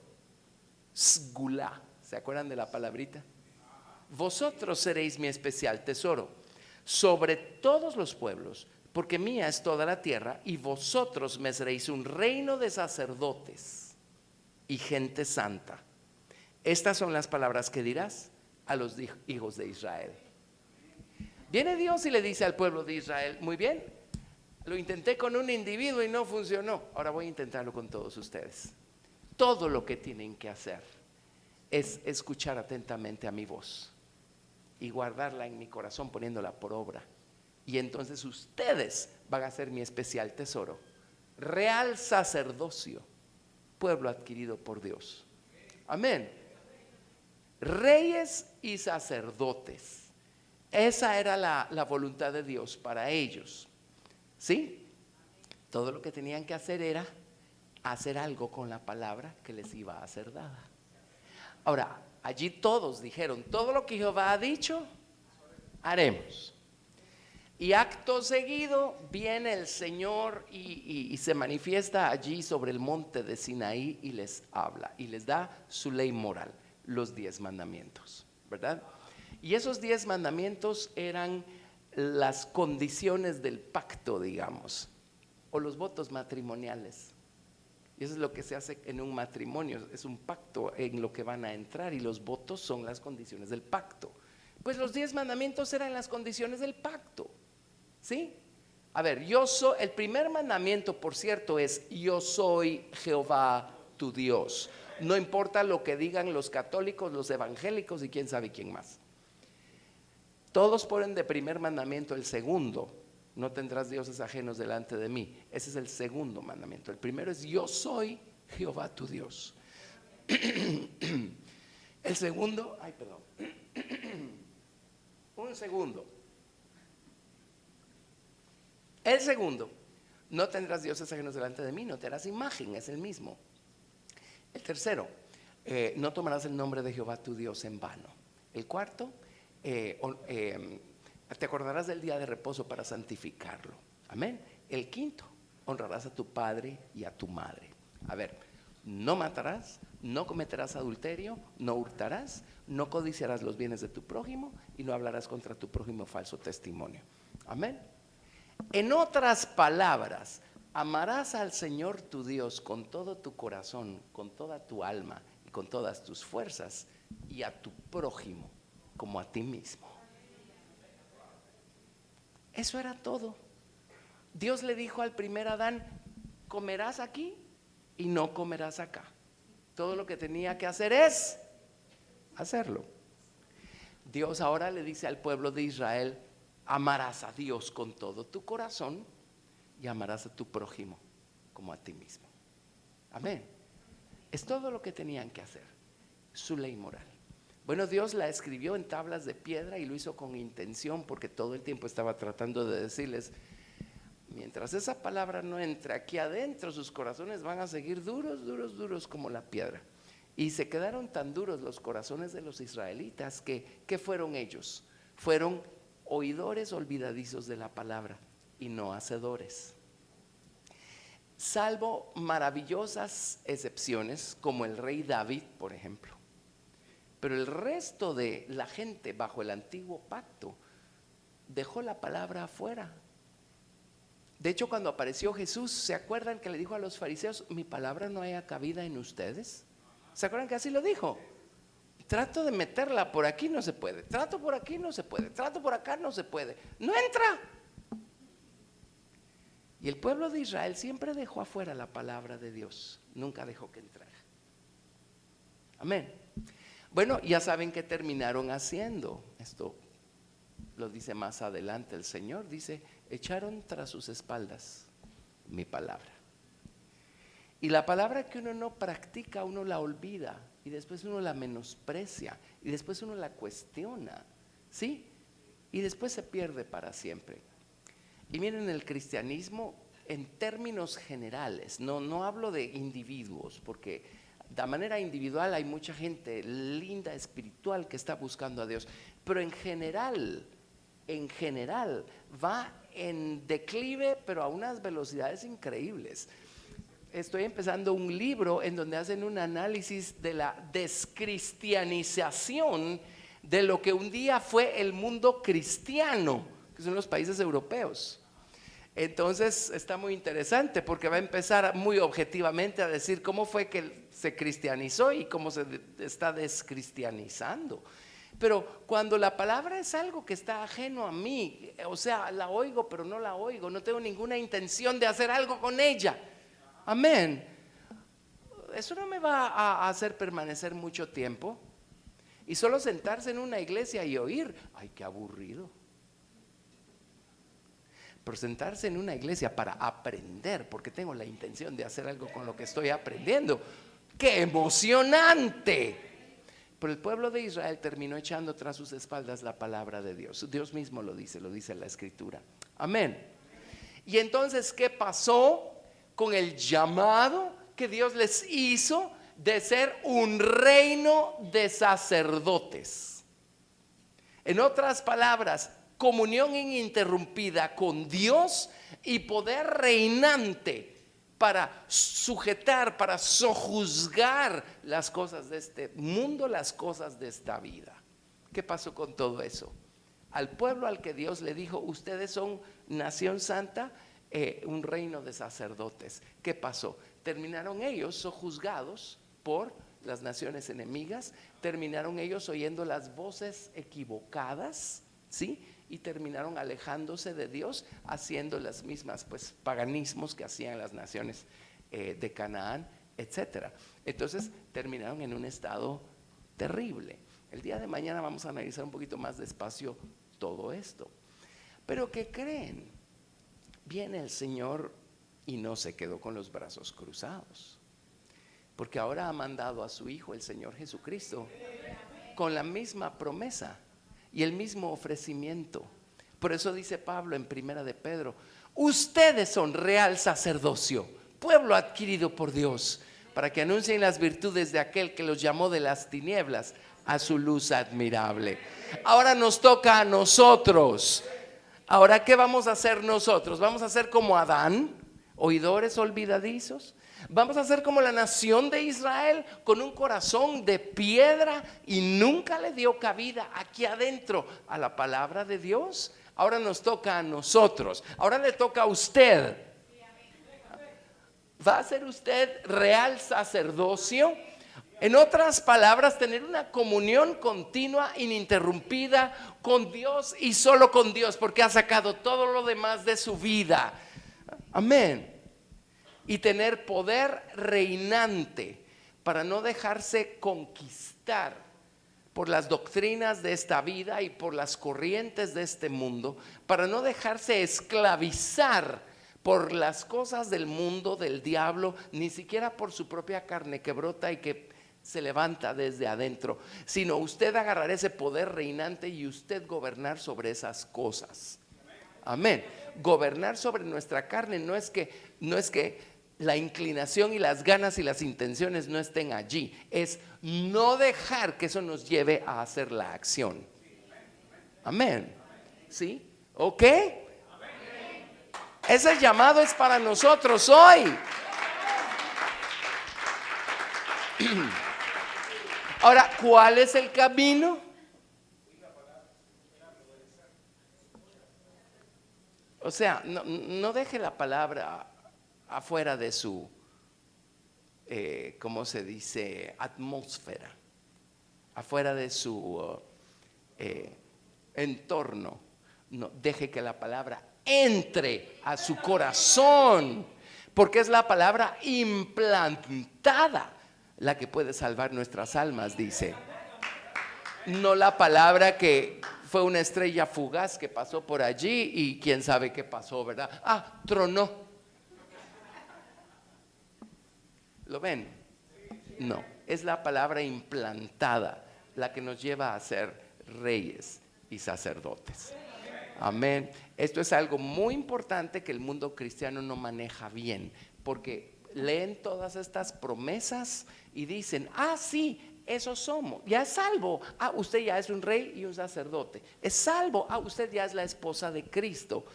S1: Sgulá, ¿se acuerdan de la palabrita? Vosotros seréis mi especial tesoro sobre todos los pueblos, porque mía es toda la tierra, y vosotros me seréis un reino de sacerdotes y gente santa. Estas son las palabras que dirás a los hijos de Israel. Viene Dios y le dice al pueblo de Israel: muy bien, lo intenté con un individuo y no funcionó, ahora voy a intentarlo con todos ustedes. Todo lo que tienen que hacer es escuchar atentamente a mi voz y guardarla en mi corazón, poniéndola por obra. Y entonces ustedes van a ser mi especial tesoro, real sacerdocio, pueblo adquirido por Dios. Amén. Reyes y sacerdotes. Esa era la voluntad de Dios para ellos. ¿Sí? Todo lo que tenían que hacer era hacer algo con la palabra que les iba a ser dada. Ahora, allí todos dijeron, todo lo que Jehová ha dicho, haremos. Y acto seguido viene el Señor y se manifiesta allí sobre el monte de Sinaí y les habla y les da su ley moral, los 10 mandamientos, ¿verdad? Y esos 10 mandamientos eran las condiciones del pacto, digamos, o los votos matrimoniales. Y eso es lo que se hace en un matrimonio, es un pacto en lo que van a entrar y los votos son las condiciones del pacto. Pues los 10 mandamientos eran las condiciones del pacto, ¿sí? A ver, el primer mandamiento, por cierto, es yo soy Jehová tu Dios. No importa lo que digan los católicos, los evangélicos y quién sabe quién más. Todos ponen de primer mandamiento el segundo. No tendrás dioses ajenos delante de mí. Ese es el segundo mandamiento. El primero es yo soy Jehová tu Dios. El segundo, un segundo. El segundo, no tendrás dioses ajenos delante de mí, no te harás imagen, es el mismo. El tercero, no tomarás el nombre de Jehová tu Dios en vano. El cuarto, te acordarás del día de reposo para santificarlo. Amén. El quinto, honrarás a tu padre y a tu madre. A ver, no matarás, no cometerás adulterio, no hurtarás, no codiciarás los bienes de tu prójimo y no hablarás contra tu prójimo falso testimonio. Amén. En otras palabras, amarás al Señor tu Dios con todo tu corazón, con toda tu alma y con todas tus fuerzas, y a tu prójimo como a ti mismo. Eso era todo. Dios le dijo al primer Adán, comerás aquí y no comerás acá. Todo lo que tenía que hacer es hacerlo. Dios ahora le dice al pueblo de Israel, amarás a Dios con todo tu corazón y amarás a tu prójimo como a ti mismo. Amén. Es todo lo que tenían que hacer, su ley moral. Bueno, Dios la escribió en tablas de piedra y lo hizo con intención porque todo el tiempo estaba tratando de decirles, mientras esa palabra no entre aquí adentro, sus corazones van a seguir duros, duros, duros como la piedra. Y se quedaron tan duros los corazones de los israelitas que, ¿qué fueron ellos? Fueron oidores olvidadizos de la palabra y no hacedores. Salvo maravillosas excepciones como el rey David, por ejemplo. Pero el resto de la gente bajo el antiguo pacto dejó la palabra afuera. De hecho, cuando apareció Jesús, ¿se acuerdan que le dijo a los fariseos, mi palabra no haya cabida en ustedes? ¿Se acuerdan que así lo dijo? Trato de meterla por aquí, no se puede. Trato por aquí, no se puede. Trato por acá, no se puede. No entra. Y el pueblo de Israel siempre dejó afuera la palabra de Dios. Nunca dejó que entrara. Amén. Bueno, ya saben qué terminaron haciendo. Esto lo dice más adelante el Señor. Dice, echaron tras sus espaldas mi palabra. Y la palabra que uno no practica, uno la olvida. Y después uno la menosprecia. Y después uno la cuestiona. ¿Sí? Y después se pierde para siempre. Y miren, el cristianismo en términos generales, no hablo de individuos, porque de manera individual hay mucha gente linda, espiritual, que está buscando a Dios, pero en general va en declive, pero a unas velocidades increíbles. Estoy empezando un libro en donde hacen un análisis de la descristianización de lo que un día fue el mundo cristiano, que son los países europeos. Entonces está muy interesante porque va a empezar muy objetivamente a decir cómo fue que se cristianizó y cómo se está descristianizando. Pero cuando la palabra es algo que está ajeno a mí, o sea, la oigo pero no la oigo, no tengo ninguna intención de hacer algo con ella. Amén. Eso no me va a hacer permanecer mucho tiempo. Y solo sentarse en una iglesia y oír, ay, qué aburrido. Pero sentarse en una iglesia para aprender, porque tengo la intención de hacer algo con lo que estoy aprendiendo, ¡qué emocionante! Pero el pueblo de Israel terminó echando tras sus espaldas la palabra de Dios. Dios mismo lo dice la Escritura. Amén. Y entonces, ¿qué pasó con el llamado que Dios les hizo de ser un reino de sacerdotes? En otras palabras, comunión ininterrumpida con Dios y poder reinante para sujetar, para sojuzgar las cosas de este mundo, las cosas de esta vida. ¿Qué pasó con todo eso? Al pueblo al que Dios le dijo, ustedes son nación santa, un reino de sacerdotes. ¿Qué pasó? Terminaron ellos sojuzgados por las naciones enemigas, terminaron ellos oyendo las voces equivocadas, ¿sí? Y terminaron alejándose de Dios, haciendo las mismas paganismos que hacían las naciones de Canaán, etcétera. Entonces terminaron en un estado terrible. El día de mañana vamos a analizar un poquito más despacio todo esto. Pero ¿qué creen? Viene el Señor y no se quedó con los brazos cruzados, porque ahora ha mandado a su Hijo, el Señor Jesucristo, con la misma promesa y el mismo ofrecimiento. Por eso dice Pablo en Primera de Pedro, ustedes son real sacerdocio, pueblo adquirido por Dios, para que anuncien las virtudes de aquel que los llamó de las tinieblas a su luz admirable. Ahora nos toca a nosotros. Ahora, ¿qué vamos a hacer nosotros? ¿Vamos a ser como Adán, oidores olvidadizos? ¿Vamos a ser como la nación de Israel, con un corazón de piedra y nunca le dio cabida aquí adentro a la palabra de Dios? Ahora nos toca a nosotros. Ahora le toca a usted. ¿Va a ser usted real sacerdocio? En otras palabras, tener una comunión continua, ininterrumpida con Dios y solo con Dios, porque ha sacado todo lo demás de su vida. Amén. Y tener poder reinante para no dejarse conquistar por las doctrinas de esta vida y por las corrientes de este mundo, para no dejarse esclavizar por las cosas del mundo, del diablo, ni siquiera por su propia carne que brota y que se levanta desde adentro, sino usted agarrar ese poder reinante y usted gobernar sobre esas cosas. Amén. Gobernar sobre nuestra carne no es que la inclinación y las ganas y las intenciones no estén allí, es no dejar que eso nos lleve a hacer la acción. Amén. ¿Sí? ¿Ok? Ese llamado es para nosotros hoy. Ahora, ¿cuál es el camino? O sea, no deje la palabra afuera de su, ¿cómo se dice? Atmósfera, afuera de su entorno. No, deje que la palabra entre a su corazón, porque es la palabra implantada la que puede salvar nuestras almas, dice. No la palabra que fue una estrella fugaz que pasó por allí y quién sabe qué pasó, ¿verdad? Tronó. ¿Lo ven? No, es la palabra implantada la que nos lleva a ser reyes y sacerdotes. Amén. Esto es algo muy importante que el mundo cristiano no maneja bien, porque leen todas estas promesas y dicen, sí, eso somos, ya es salvo. Usted ya es un rey y un sacerdote. Es salvo. Usted ya es la esposa de Cristo.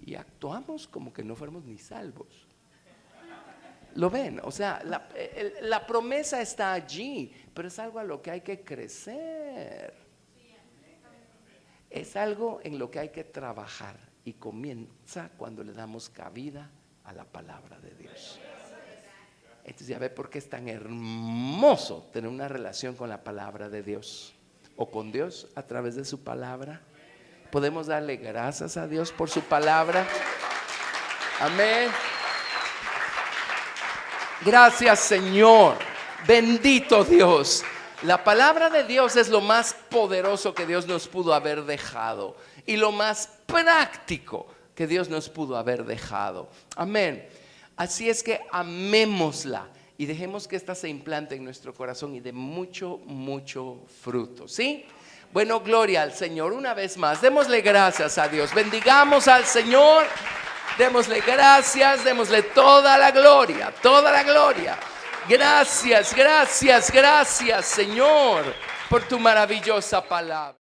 S1: Y actuamos como que no fuéramos ni salvos. ¿Lo ven? O sea, la promesa está allí, pero es algo a lo que hay que crecer. Es algo en lo que hay que trabajar y comienza cuando le damos cabida a la palabra de Dios. Entonces ya ve por qué es tan hermoso tener una relación con la palabra de Dios o con Dios a través de su palabra. Podemos darle gracias a Dios por su palabra. Amén. Gracias, Señor. Bendito Dios. La palabra de Dios es lo más poderoso que Dios nos pudo haber dejado y lo más práctico que Dios nos pudo haber dejado. Amén. Así es que amémosla y dejemos que esta se implante en nuestro corazón y dé mucho, mucho fruto. ¿Sí? Bueno, gloria al Señor una vez más. Démosle gracias a Dios. Bendigamos al Señor. Démosle gracias. Démosle toda la gloria. Toda la gloria. Gracias, gracias, gracias, Señor, por tu maravillosa palabra.